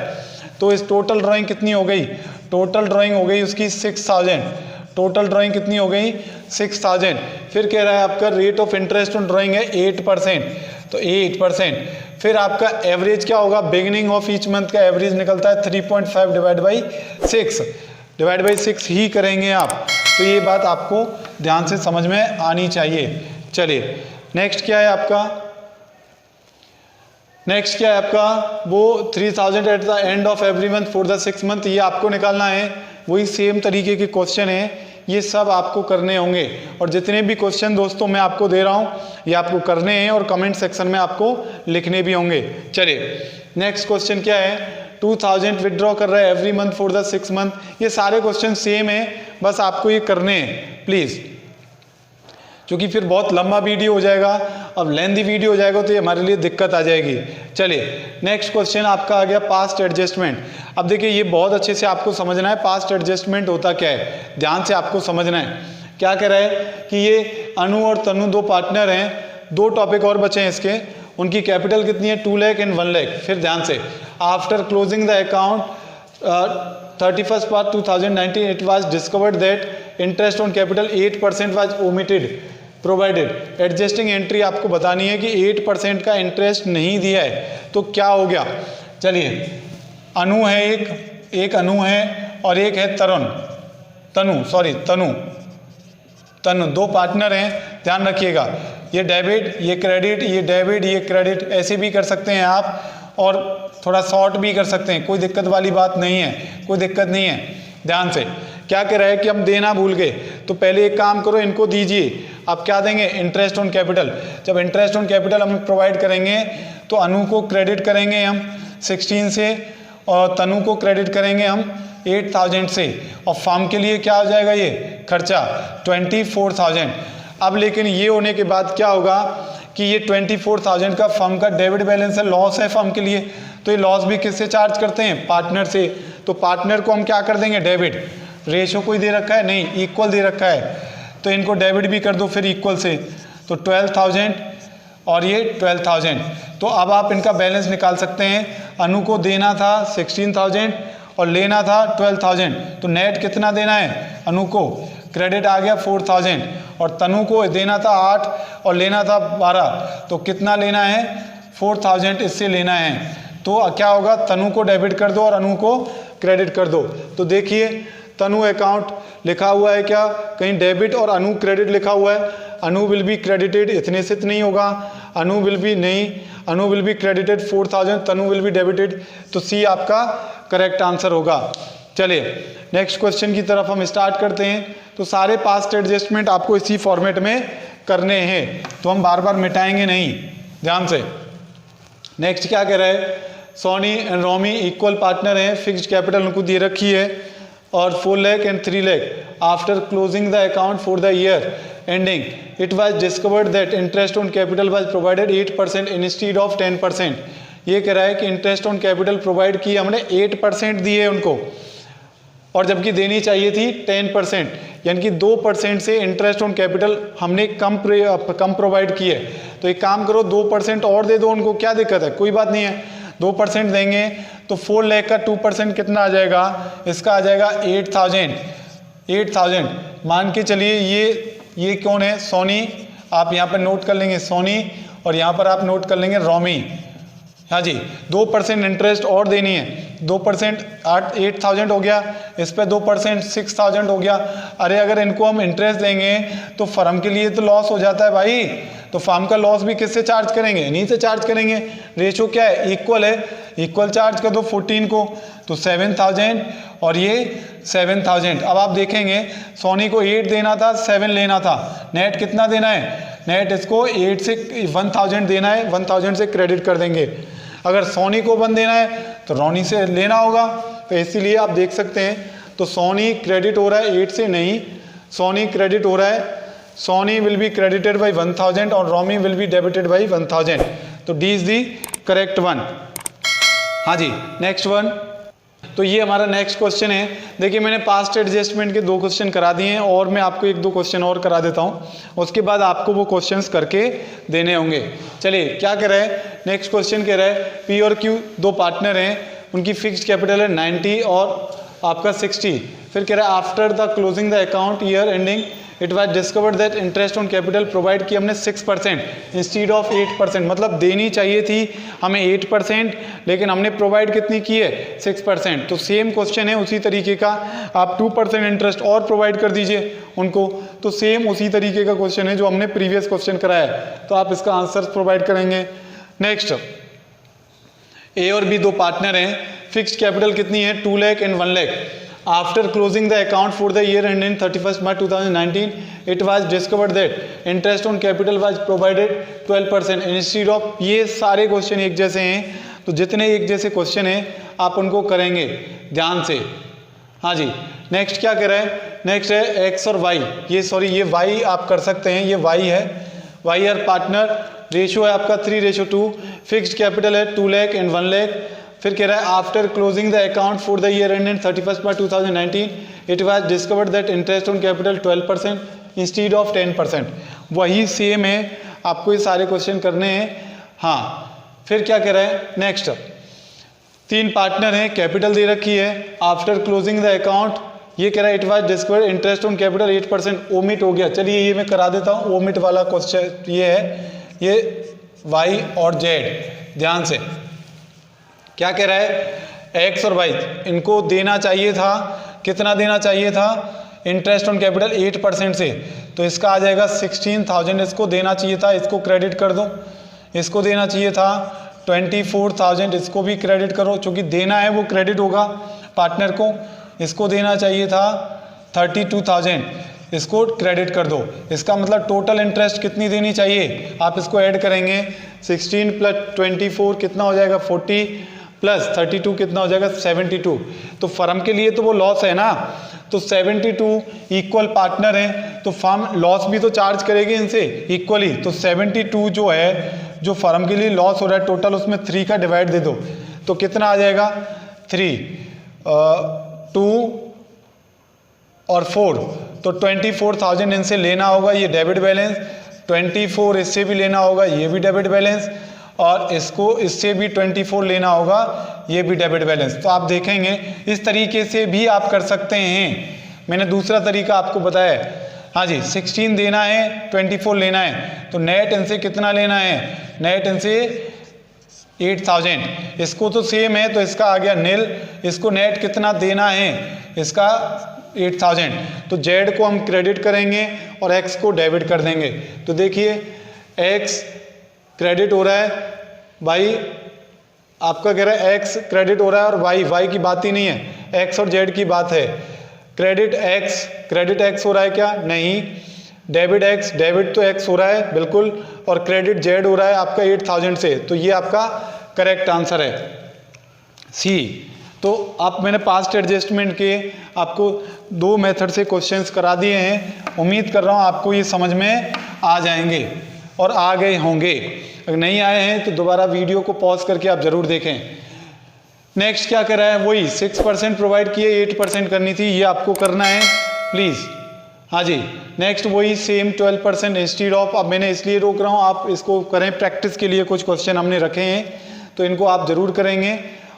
[SPEAKER 1] तो इस टोटल ड्राइंग कितनी हो गई? टोटल ड्राइंग हो गई उसकी 6000। टोटल ड्राइंग कितनी हो गई? 6000। फिर कह रहा है आपका rate of interest on drawing है 8%, तो 8%। फिर आपका एवरेज क्या होगा? बिगिनिंग ऑफ ईच मंथ का एवरेज निकलता है 3.5 डिवाइड बाई 6 ही करेंगे आप। तो ये बात आपको ध्यान से समझ में आनी चाहिए। चलिए नेक्स्ट क्या है आपका? वो 3000 eight the end of every month for the 6 month, ये आपको निकालना है। वही सेम तरीके के क्वेश्चन है, ये सब आपको करने होंगे। और जितने भी क्वेश्चन दोस्तों मैं आपको दे रहा हूँ ये आपको करने हैं और कमेंट सेक्शन में आपको लिखने भी होंगे। चलिए नेक्स्ट क्वेश्चन क्या है? 2000 विड्रॉ कर रहा है every month for the 6 month. ये सारे क्वेश्चन सेम है, बस आपको ये करने हैं प्लीज़, क्योंकि फिर बहुत लंबा वीडियो हो जाएगा। अब लेंथी वीडियो हो जाएगा तो ये हमारे लिए दिक्कत आ जाएगी। चलिए नेक्स्ट क्वेश्चन आपका आ गया पास्ट एडजस्टमेंट। अब देखिए ये बहुत अच्छे से आपको समझना है पास्ट एडजस्टमेंट होता क्या है, ध्यान से आपको समझना है। क्या कह रहा है कि ये अनु और तनु दो पार्टनर हैं, 2 टॉपिक और बचे हैं इसके। उनकी कैपिटल कितनी है? 2 लाख एंड 1 लाख। फिर ध्यान से, after closing the account 31st March 2019 it was discovered that interest on capital 8% was omitted provided. Adjusting entry आपको बतानी है कि 8% का इंटरेस्ट नहीं दिया है, तो क्या हो गया? चलिए अनु है, एक अनु है और एक है तनु। 2 पार्टनर हैं, ध्यान रखिएगा। ये डेबिट, ये क्रेडिट, ये डेबिट, ये क्रेडिट, ऐसे भी कर सकते हैं आप और थोड़ा शॉर्ट भी कर सकते हैं, कोई दिक्कत वाली बात नहीं है, कोई दिक्कत नहीं है। ध्यान से क्या कह रहा है कि हम देना भूल गए, तो पहले एक काम करो, इनको दीजिए। आप क्या देंगे? Interest on capital. जब इंटरेस्ट ऑन कैपिटल हम प्रोवाइड करेंगे तो अनु को क्रेडिट करेंगे हम 16 से और तनु को क्रेडिट करेंगे हम 8000 से, और फर्म के लिए क्या हो जाएगा ये खर्चा 24000। अब लेकिन ये होने के बाद क्या होगा कि ये 24000 का फर्म का डेबिट बैलेंस है, लॉस है फर्म के लिए, तो ये लॉस भी किससे चार्ज करते हैं? पार्टनर से। तो पार्टनर को हम क्या कर देंगे? डेबिट। रेशो कोई दे रखा है? नहीं, इक्वल दे रखा है, तो इनको डेबिट भी कर दो फिर इक्वल से। तो 12000 और ये 12000। तो अब आप इनका बैलेंस निकाल सकते हैं। अनु को देना था 16000 और लेना था 12000, तो नेट कितना देना है? अनु को क्रेडिट आ गया 4000 और तनु को देना था 8 और लेना था 12, तो कितना लेना है? 4000 इससे लेना है। तो क्या होगा? तनु को डेबिट कर दो और अनु को क्रेडिट कर दो। तो देखिए तनु अकाउंट लिखा हुआ है क्या? कहीं डेबिट और अनु क्रेडिट लिखा हुआ है। अनु विल बी क्रेडिटेड, इतने से नहीं होगा, Anu will be credited 4000, Tanu will be debited. तो सी आपका करेक्ट आंसर होगा। चलिए नेक्स्ट क्वेश्चन की तरफ हम स्टार्ट करते हैं। तो सारे पास्ट एडजस्टमेंट आपको इसी फॉर्मेट में करने हैं, तो हम बार बार मिटाएंगे नहीं, ध्यान से। नेक्स्ट क्या कह रहा है? Soni and Romi equal partner हैं, फिक्स्ड कैपिटल उनको दे रखी है और 4 lakh and 3 lakh. After closing the account for the year ending it was discovered that interest on capital was provided 8% instead of 10%। ये कह रहा है कि इंटरेस्ट ऑन कैपिटल प्रोवाइड की हमने 8% दिए उनको, और जबकि देनी चाहिए थी 10%, यानी कि 2% से इंटरेस्ट ऑन कैपिटल हमने कम प्रोवाइड किए। तो एक काम करो 2% और दे दो उनको, क्या दिक्कत है? कोई बात नहीं है, 2% देंगे तो 4 लाख का 2% कितना आ जाएगा? इसका आ जाएगा 8000 मान के चलिए। ये कौन है? सोनी। आप यहाँ पर नोट कर लेंगे सोनी और यहाँ पर आप नोट कर लेंगे रोमी। हाँ जी, 2% इंटरेस्ट और देनी है। 2% 8000 हो गया, इस पर 2% 6000 हो गया। अरे अगर इनको हम इंटरेस्ट देंगे तो फर्म के लिए तो लॉस हो जाता है भाई, तो फर्म का लॉस भी किससे चार्ज करेंगे? इन्हीं से चार्ज करेंगे। रेशो क्या है? इक्वल है, इक्वल चार्ज कर दो 14 को, तो 7000 और ये 7000। अब आप देखेंगे सोनी को 8 देना था, 7 लेना था, नेट कितना देना है? नेट इसको 8 से 1000 देना है, 1000 से क्रेडिट कर देंगे। अगर सोनी को 1 देना है तो रोनी से लेना होगा, तो इसीलिए आप देख सकते हैं। तो सोनी क्रेडिट हो रहा है 8 से, नहीं, सोनी क्रेडिट हो रहा है, Soni will be credited by 1000 और Romi will be debited by 1000। तो D is the correct one. हाँ जी नेक्स्ट वन। तो ये हमारा नेक्स्ट क्वेश्चन है। देखिए मैंने पास्ट एडजस्टमेंट के 2 क्वेश्चन करा दिए हैं और मैं आपको 1-2 क्वेश्चन और करा देता हूँ, उसके बाद आपको वो क्वेश्चंस करके देने होंगे। चलिए क्या कह रहा है, नेक्स्ट क्वेश्चन कह रहा है पी और क्यू 2 पार्टनर हैं, उनकी फिक्स्ड कैपिटल है 90 और आपका 60। फिर कह रहा है after the closing the account year ending it was discovered that interest on capital provide की हमने 6% इंस्टीड ऑफ 8%, मतलब देनी चाहिए थी हमें 8%, लेकिन हमने प्रोवाइड कितनी की है 6%। तो सेम क्वेश्चन है उसी तरीके का, आप 2% इंटरेस्ट और प्रोवाइड कर दीजिए उनको, तो सेम उसी तरीके का क्वेश्चन है जो हमने प्रीवियस क्वेश्चन कराया है, तो आप इसका आंसर प्रोवाइड करेंगे। नेक्स्ट, ए और बी 2 पार्टनर हैं, फिक्स्ड कैपिटल कितनी है 2 lakh and 1 lakh. After closing the account for the year ending 31st March 2019, it was discovered that interest on capital was provided 12% instead of, ये सारे क्वेश्चन एक जैसे हैं, तो जितने एक जैसे क्वेश्चन हैं आप उनको करेंगे ध्यान से। हाँ जी, नेक्स्ट क्या कह रहा है, नेक्स्ट है एक्स और वाई, ये वाई आप कर सकते हैं, ये वाई है, वाई आर पार्टनर, रेशियो है आपका 3:2, फिक्स्ड कैपिटल है 2 लाख एंड 1 लाख। फिर कह रहा है after closing the account for the year ended 31st March 2019 it was discovered that interest on capital 12% instead of 10%। वही सेम है, आपको ये सारे क्वेश्चन करने हैं। हाँ, फिर क्या कह रहा है, नेक्स्ट 3 पार्टनर हैं, कैपिटल दे रखी है, आफ्टर क्लोजिंग द अकाउंट ये कह रहा है it was discovered interest on capital 8%, omit हो गया। चलिए ये मैं करा देता हूँ, ओमिट वाला क्वेश्चन ये है, ये वाई और जेड, ध्यान से क्या कह रहा है, एक्स और वाई इनको देना चाहिए था, कितना देना चाहिए था, इंटरेस्ट ऑन कैपिटल 8% से, तो इसका आ जाएगा 16,000 इसको देना चाहिए था, इसको क्रेडिट कर दो। इसको देना चाहिए था 24,000, इसको भी क्रेडिट करो, चूँकि देना है वो क्रेडिट होगा पार्टनर को। इसको देना चाहिए था 32,000, इसको क्रेडिट कर दो। इसका मतलब टोटल इंटरेस्ट कितनी देनी चाहिए, आप इसको ऐड करेंगे 16 + 24 कितना हो जाएगा 40 प्लस 32 कितना हो जाएगा 72। तो फर्म के लिए तो वो लॉस है ना, तो 72 इक्वल पार्टनर हैं, तो फर्म लॉस भी तो चार्ज करेगी इनसे इक्वली। तो 72 जो है, जो फर्म के लिए लॉस हो रहा है टोटल, उसमें 3 का डिवाइड दे दो, तो कितना आ जाएगा 3 2 और 4, तो 24,000 इनसे लेना होगा, ये डेबिट बैलेंस, 24 इससे भी लेना होगा, ये भी डेबिट बैलेंस, और इसको इससे भी 24 लेना होगा, ये भी डेबिट बैलेंस। तो आप देखेंगे इस तरीके से भी आप कर सकते हैं, मैंने दूसरा तरीका आपको बताया है। हाँ जी, 16 देना है, 24 लेना है, तो नेट इनसे कितना लेना है, नेट इनसे 8,000। इसको तो सेम है, तो इसका आ गया नील, इसको नेट कितना देना है, इसका 8,000। तो जेड को हम क्रेडिट करेंगे और एक्स को डेबिट कर देंगे। तो देखिए एक्स क्रेडिट हो रहा है, वाई आपका कह रहा है एक्स क्रेडिट हो रहा है, और वाई की बात ही नहीं है, एक्स और जेड की बात है। क्रेडिट एक्स हो रहा है क्या, नहीं, डेबिट एक्स, डेबिट तो एक्स हो रहा है बिल्कुल, और क्रेडिट जेड हो रहा है आपका 8,000 से, तो ये आपका करेक्ट आंसर है सी। तो आप मैंने पास्ट एडजस्टमेंट के आपको 2 मेथड से क्वेश्चंस करा दिए हैं, उम्मीद कर रहा हूँ आपको ये समझ में आ जाएंगे और आ गए होंगे। अगर नहीं आए हैं तो दोबारा वीडियो को पॉज करके आप जरूर देखें। नेक्स्ट क्या कर रहा है, वही 6% प्रोवाइड किए, 8% करनी थी, ये आपको करना है प्लीज़। हाँ जी, नेक्स्ट वही सेम 12% इंस्टीड ऑफ, अब मैंने इसलिए रोक रहा हूँ, आप इसको करें, प्रैक्टिस के लिए कुछ क्वेश्चन हमने रखे हैं, तो इनको आप जरूर करेंगे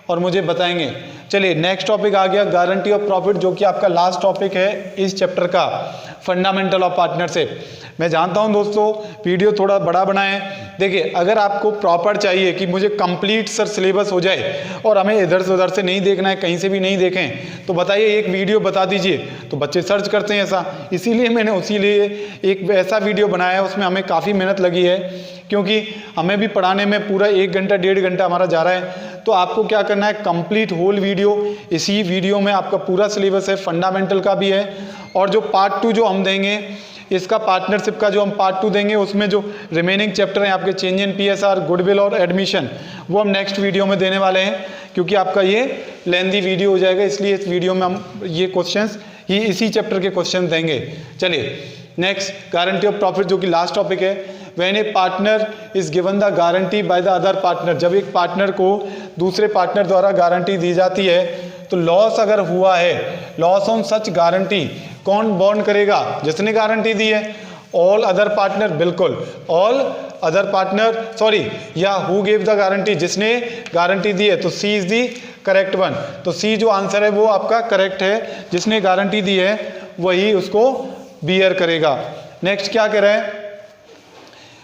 [SPEAKER 1] और मुझे बताएंगे। चलिए नेक्स्ट टॉपिक आ गया गारंटी ऑफ प्रॉफिट, जो कि आपका लास्ट टॉपिक है इस चैप्टर का, फंडामेंटल ऑफ पार्टनरशिप। मैं जानता हूं दोस्तों वीडियो थोड़ा बड़ा बनाएं, देखिए अगर आपको प्रॉपर चाहिए कि मुझे कंप्लीट सर सिलेबस हो जाए और हमें इधर से उधर से नहीं देखना है, कहीं से भी नहीं देखें, तो बताइए एक वीडियो बता दीजिए, तो बच्चे सर्च करते हैं ऐसा, इसीलिए मैंने एक ऐसा वीडियो बनाया है। उसमें हमें काफ़ी मेहनत लगी है, क्योंकि हमें भी पढ़ाने में पूरा 1 घंटा 1.5 घंटा हमारा जा रहा है। तो आपको क्या करना है, कंप्लीट होल वीडियो, इसी वीडियो में आपका पूरा सिलेबस है, फंडामेंटल का भी है, और जो पार्ट 2 जो हम देंगे, इसका पार्टनरशिप का जो हम पार्ट 2 देंगे, उसमें जो रिमेनिंग चैप्टर हैं आपके चेंज इन PSR, गुडविल और एडमिशन, वो हम नेक्स्ट वीडियो में देने वाले हैं, क्योंकि आपका ये लेंथी वीडियो हो जाएगा, इसलिए इस वीडियो में हम ये क्वेश्चंस ही इसी चैप्टर के क्वेश्चन देंगे। चलिए नेक्स्ट, गारंटी ऑफ प्रॉफिट, जो कि लास्ट टॉपिक है। When A partner is given the guarantee bye the other partner, जब एक पार्टनर को दूसरे पार्टनर द्वारा गारंटी दी जाती है, तो लॉस अगर हुआ है, लॉस ऑन सच गारंटी कौन बॉन्ड करेगा? जिसने गारंटी दी है। ऑल अदर पार्टनर, बिल्कुल ऑल अदर पार्टनर, सॉरी, या हु गिव द गारंटी, जिसने गारंटी दी है। तो सी इज दी करेक्ट वन। तो सी जो आंसर है वो आपका करेक्ट है, जिसने गारंटी दी है वही उसको बियर करेगा। नेक्स्ट क्या कह रहा है?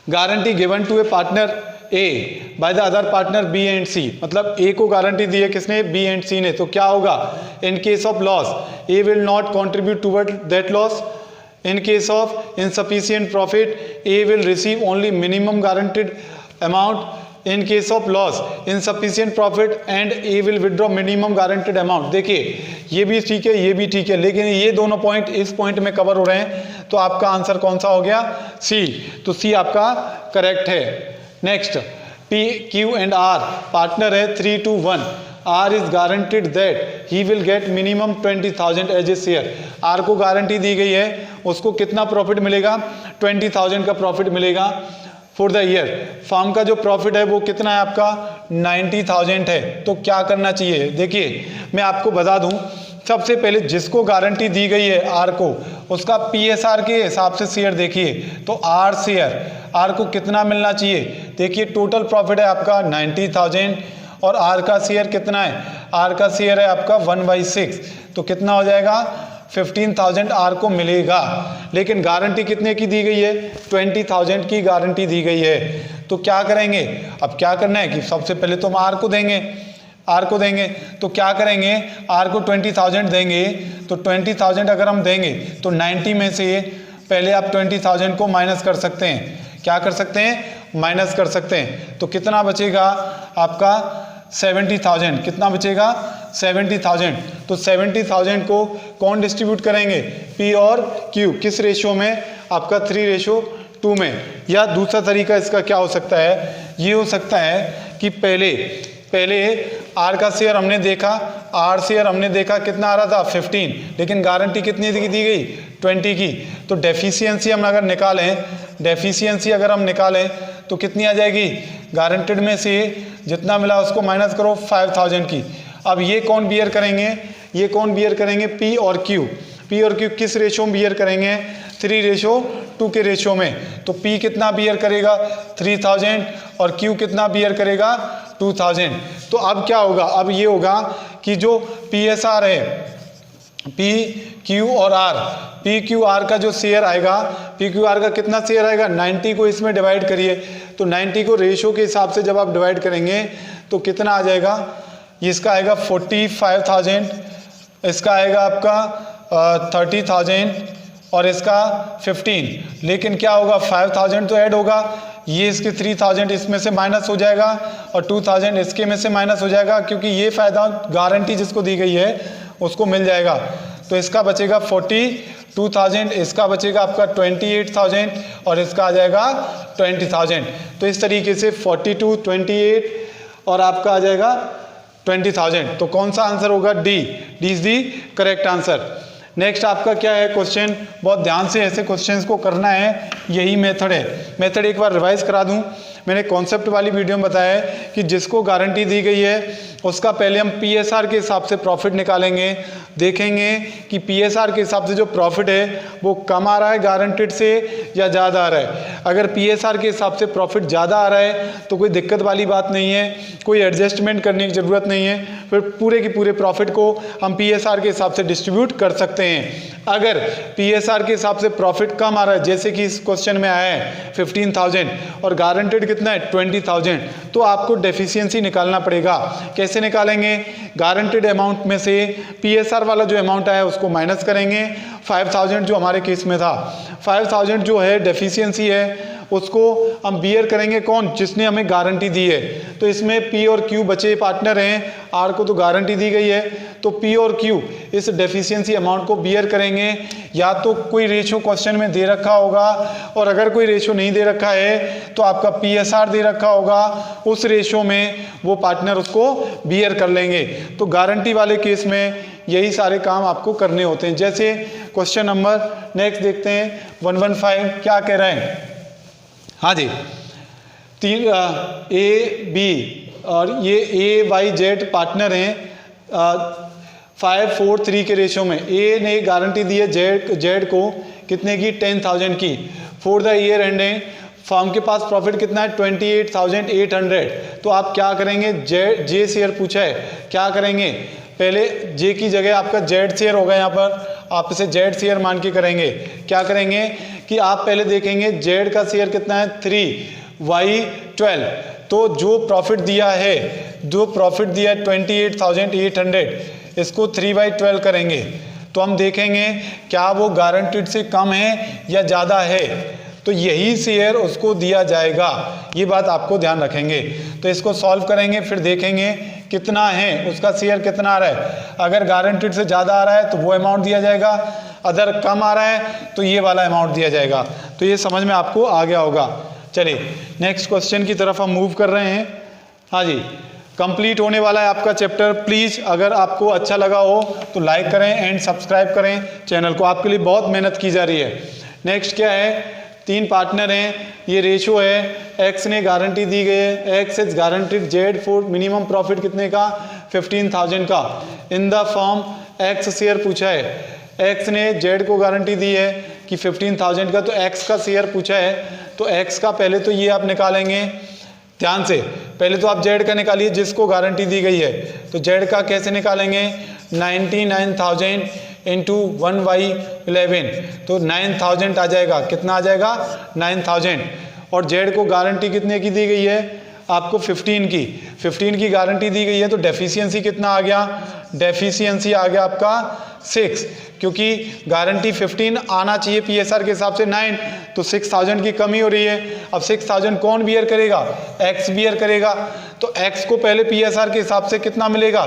[SPEAKER 1] Guarantee given to a partner A by the other partner B and C, मतलब ए को गारंटी दी है किसने? बी एंड सी ने। तो क्या होगा? इन case of loss A will not contribute toward that loss. In case of insufficient profit, A will receive only minimum guaranteed amount. In case of loss, insufficient profit and A will withdraw minimum guaranteed amount. देखिए ये भी ठीक है, ये भी ठीक है, लेकिन ये दोनों पॉइंट इस पॉइंट में कवर हो रहे हैं, तो आपका आंसर कौन सा हो गया? सी। तो सी आपका करेक्ट है। Next, P, Q and R partner है 3 to 1। R is guaranteed that he will get minimum 20,000 as a share। R को गारंटी दी गई है, उसको कितना प्रॉफिट मिलेगा? 20,000 का प्रॉफिट मिलेगा फॉर द ईयर। फार्म का जो प्रॉफिट है वो कितना है आपका? 90,000 है। तो क्या करना चाहिए? देखिए मैं आपको बता दूं, सबसे पहले जिसको गारंटी दी गई है R को, उसका PSR के हिसाब से शेयर देखिए। तो R शेयर, R को कितना मिलना चाहिए? देखिए टोटल प्रॉफिट है आपका 90,000 और R का शेयर कितना है? R का शेयर है आपका 1/6, तो कितना हो जाएगा? 15,000 R को मिलेगा। लेकिन गारंटी कितने की दी गई है? 20,000 की गारंटी दी गई है। तो क्या करेंगे? अब क्या करना है कि सबसे पहले तो हम R को देंगे, R को देंगे। तो क्या करेंगे? R को 20,000 देंगे। तो 20,000 अगर हम देंगे तो 90 में से पहले आप 20,000 को माइनस कर सकते हैं। क्या कर सकते हैं? माइनस कर सकते हैं। तो कितना बचेगा आपका? 70,000। कितना बचेगा? 70,000। तो 70,000 को कौन डिस्ट्रीब्यूट करेंगे? P और Q। किस रेशियो में? आपका 3:2 में। या दूसरा तरीका इसका क्या हो सकता है? ये हो सकता है कि पहले R का शेयर हमने देखा, R शेयर हमने देखा कितना आ रहा था? 15, लेकिन गारंटी कितनी दी गई? 20 की। तो डेफिशिएंसी हम अगर निकालें, डेफिशिएंसी अगर हम निकालें तो कितनी आ जाएगी? गारंटेड में से जितना मिला उसको माइनस करो 5,000 की। अब ये कौन बियर करेंगे? ये कौन बियर करेंगे? P और Q। P और Q किस रेशो में बियर करेंगे? 3:2 के रेशो में। तो P कितना बियर करेगा? 3,000 और Q कितना बियर करेगा? 2,000। तो अब क्या होगा? अब ये होगा कि जो PSR है, P, Q और R, P, Q, R का जो शेयर आएगा, P, Q, R का कितना शेयर आएगा? 90 को इसमें डिवाइड करिए। तो 90 को रेशो के हिसाब से जब आप डिवाइड करेंगे तो कितना आ जाएगा? इसका आएगा 45,000, इसका आएगा आपका 30,000 और इसका 15। लेकिन क्या होगा? 5,000 तो ऐड होगा, ये इसके 3,000 इसमें से माइनस हो जाएगा और 2,000 इसके में से माइनस हो जाएगा, क्योंकि ये फ़ायदा गारंटी जिसको दी गई है उसको मिल जाएगा। तो इसका बचेगा 42,000, इसका बचेगा आपका 28,000 और इसका आ जाएगा 20,000। तो इस तरीके से 42, 28 और आपका आ जाएगा 20,000। तो कौन सा आंसर होगा? D. D is the correct answer. Next आपका क्या है क्वेश्चन? बहुत ध्यान से ऐसे क्वेश्चंस को करना है, यही मेथड है। मेथड एक बार रिवाइज करा दूं। मैंने कॉन्सेप्ट वाली वीडियो में बताया है कि जिसको गारंटी दी गई है उसका पहले हम PSR के हिसाब से प्रॉफिट निकालेंगे, देखेंगे कि PSR के हिसाब से जो प्रॉफिट है वो कम आ रहा है गारंटेड से या ज़्यादा आ रहा है। अगर PSR के हिसाब से प्रॉफिट ज़्यादा आ रहा है तो कोई दिक्कत वाली बात नहीं है, कोई एडजस्टमेंट करने की ज़रूरत नहीं है, फिर पूरे के पूरे प्रॉफिट को हम PSR के हिसाब से डिस्ट्रीब्यूट कर सकते हैं। अगर PSR के हिसाब से प्रॉफिट कम आ रहा है, जैसे कि इस क्वेश्चन में आया है 15,000 और गारंटेड कितना है? 20,000, तो आपको डेफिशिएंसी निकालना पड़ेगा। कैसे निकालेंगे? गारंटेड अमाउंट में से PSR वाला जो अमाउंट आया है उसको माइनस करेंगे। 5,000 जो हमारे केस में था, 5,000 जो है डेफिशिएंसी है, उसको हम बियर करेंगे कौन? जिसने हमें गारंटी दी है। तो इसमें P और Q बचे पार्टनर हैं, R को तो गारंटी दी गई है, तो P और Q इस डेफिशिएंसी अमाउंट को बियर करेंगे। या तो कोई रेशो क्वेश्चन में दे रखा होगा, और अगर कोई रेशो नहीं दे रखा है तो आपका PSR दे रखा होगा, उस रेशो में वो पार्टनर उसको बियर कर लेंगे। तो गारंटी वाले केस में यही सारे काम आपको करने होते हैं। जैसे क्वेश्चन नंबर नेक्स्ट देखते हैं 115 क्या कह रहे हैं। हाँ जी, A, B और ये A, Y, Z पार्टनर हैं। 5-4-3 के रेशियो में। ए ने गारंटी दी है जेड को कितने की, 10,000 की। For the year ending firm के पास प्रॉफिट कितना है, 28,800। तो आप क्या करेंगे, जे शेयर पूछा है, क्या करेंगे, पहले जे की जगह आपका जेड शेयर होगा, यहाँ पर आप इसे जेड शेयर मान के करेंगे। क्या करेंगे कि आप पहले देखेंगे जेड का शेयर कितना है, 3/12। तो जो प्रॉफिट दिया है 28,800, इसको 3/12 करेंगे तो हम देखेंगे क्या वो गारंटीड से कम है या ज़्यादा है, तो यही शेयर उसको दिया जाएगा। ये बात आपको ध्यान रखेंगे। तो इसको सॉल्व करेंगे, फिर देखेंगे कितना है, उसका शेयर कितना आ रहा है। अगर गारंटीड से ज़्यादा आ रहा है तो वो अमाउंट दिया जाएगा, अगर कम आ रहा है तो ये वाला अमाउंट दिया जाएगा। तो ये समझ में आपको आ गया होगा। चलिए नेक्स्ट क्वेश्चन की तरफ हम मूव कर रहे हैं। हाँ जी, कंप्लीट होने वाला है आपका चैप्टर। प्लीज़ अगर आपको अच्छा लगा हो तो लाइक करें एंड सब्सक्राइब करें चैनल को, आपके लिए बहुत मेहनत की जा रही है। नेक्स्ट क्या है, 3 पार्टनर हैं, ये रेशो है, एक्स ने गारंटी दी गई है, x is guaranteed Z for minimum profit कितने का, 15,000 का। In the form x share पूछा है, एक्स ने जेड को गारंटी दी है कि 15,000 का, तो एक्स का शेयर पूछा है। तो एक्स का पहले तो ये आप निकालेंगे, ध्यान से पहले तो आप जेड का निकालिए जिसको गारंटी दी गई है। तो जेड का कैसे निकालेंगे, 99,000 इंटू 1/11, तो 9,000 आ जाएगा। कितना आ जाएगा, 9,000। और जेड को गारंटी कितने की दी गई है, आपको 15 की गारंटी दी गई है। तो डेफिशिएंसी कितना आ गया, डेफिशिएंसी आ गया आपका 6, क्योंकि गारंटी 15 आना चाहिए पीएसआर के हिसाब से 9, तो 6,000 की कमी हो रही है। अब 6,000 कौन बियर करेगा, एक्स बियर करेगा। तो एक्स को पहले पीएसआर के हिसाब से कितना मिलेगा,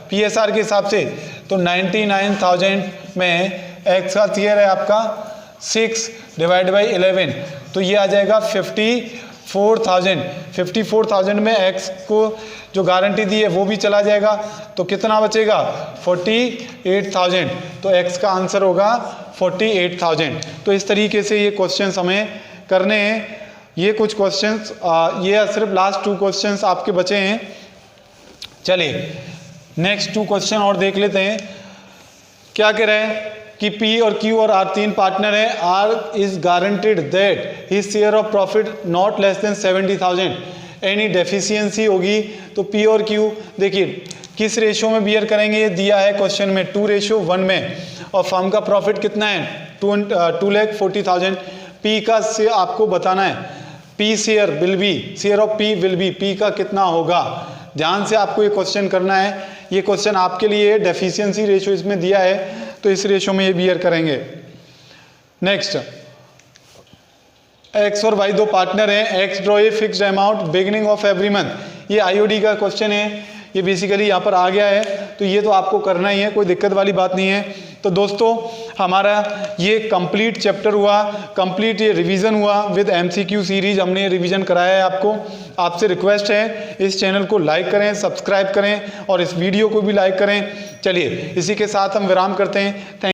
[SPEAKER 1] पीएसआर के हिसाब से, तो 99,000 में एक्स का शेयर है आपका 6/11, तो ये आ जाएगा 54,000 में एक्स को जो गारंटी दी है वो भी चला जाएगा, तो कितना बचेगा, 48,000। तो एक्स का आंसर होगा 48,000। तो इस तरीके से ये क्वेश्चंस हमें करने हैं। ये कुछ क्वेश्चंस, ये सिर्फ लास्ट 2 क्वेश्चंस आपके बचे हैं। चलिए नेक्स्ट 2 क्वेश्चन और देख लेते हैं। क्या कह रहे हैं कि P और Q और R 3 पार्टनर है। R is guaranteed that his share of profit not less than 70,000। Any deficiency होगी तो P और Q देखिए किस रेशियो में बियर करेंगे, ये दिया है क्वेश्चन में 2:1 में। और फर्म का प्रॉफिट कितना है, 2,40,000। P का से आपको बताना है, P share will be, share of P will be, P का कितना होगा। ध्यान से आपको ये क्वेश्चन करना है। ये क्वेश्चन आपके लिए डेफिशिएंसी रेशियो इसमें दिया है, तो इस रेशियो में ये बियर करेंगे। नेक्स्ट, एक्स और वाई 2 पार्टनर हैं। X draw a fixed amount beginning of every month. ये आईओडी का क्वेश्चन है, ये बेसिकली यहाँ पर आ गया है, तो ये तो आपको करना ही है, कोई दिक्कत वाली बात नहीं है। तो दोस्तों हमारा ये कंप्लीट चैप्टर हुआ, कंप्लीट ये रिवीजन हुआ विद एमसीक्यू सीरीज, हमने रिवीजन कराया है आपको। आपसे रिक्वेस्ट है इस चैनल को लाइक करें, सब्सक्राइब करें और इस वीडियो को भी लाइक करें। चलिए इसी के साथ हम विराम करते हैं। थैंक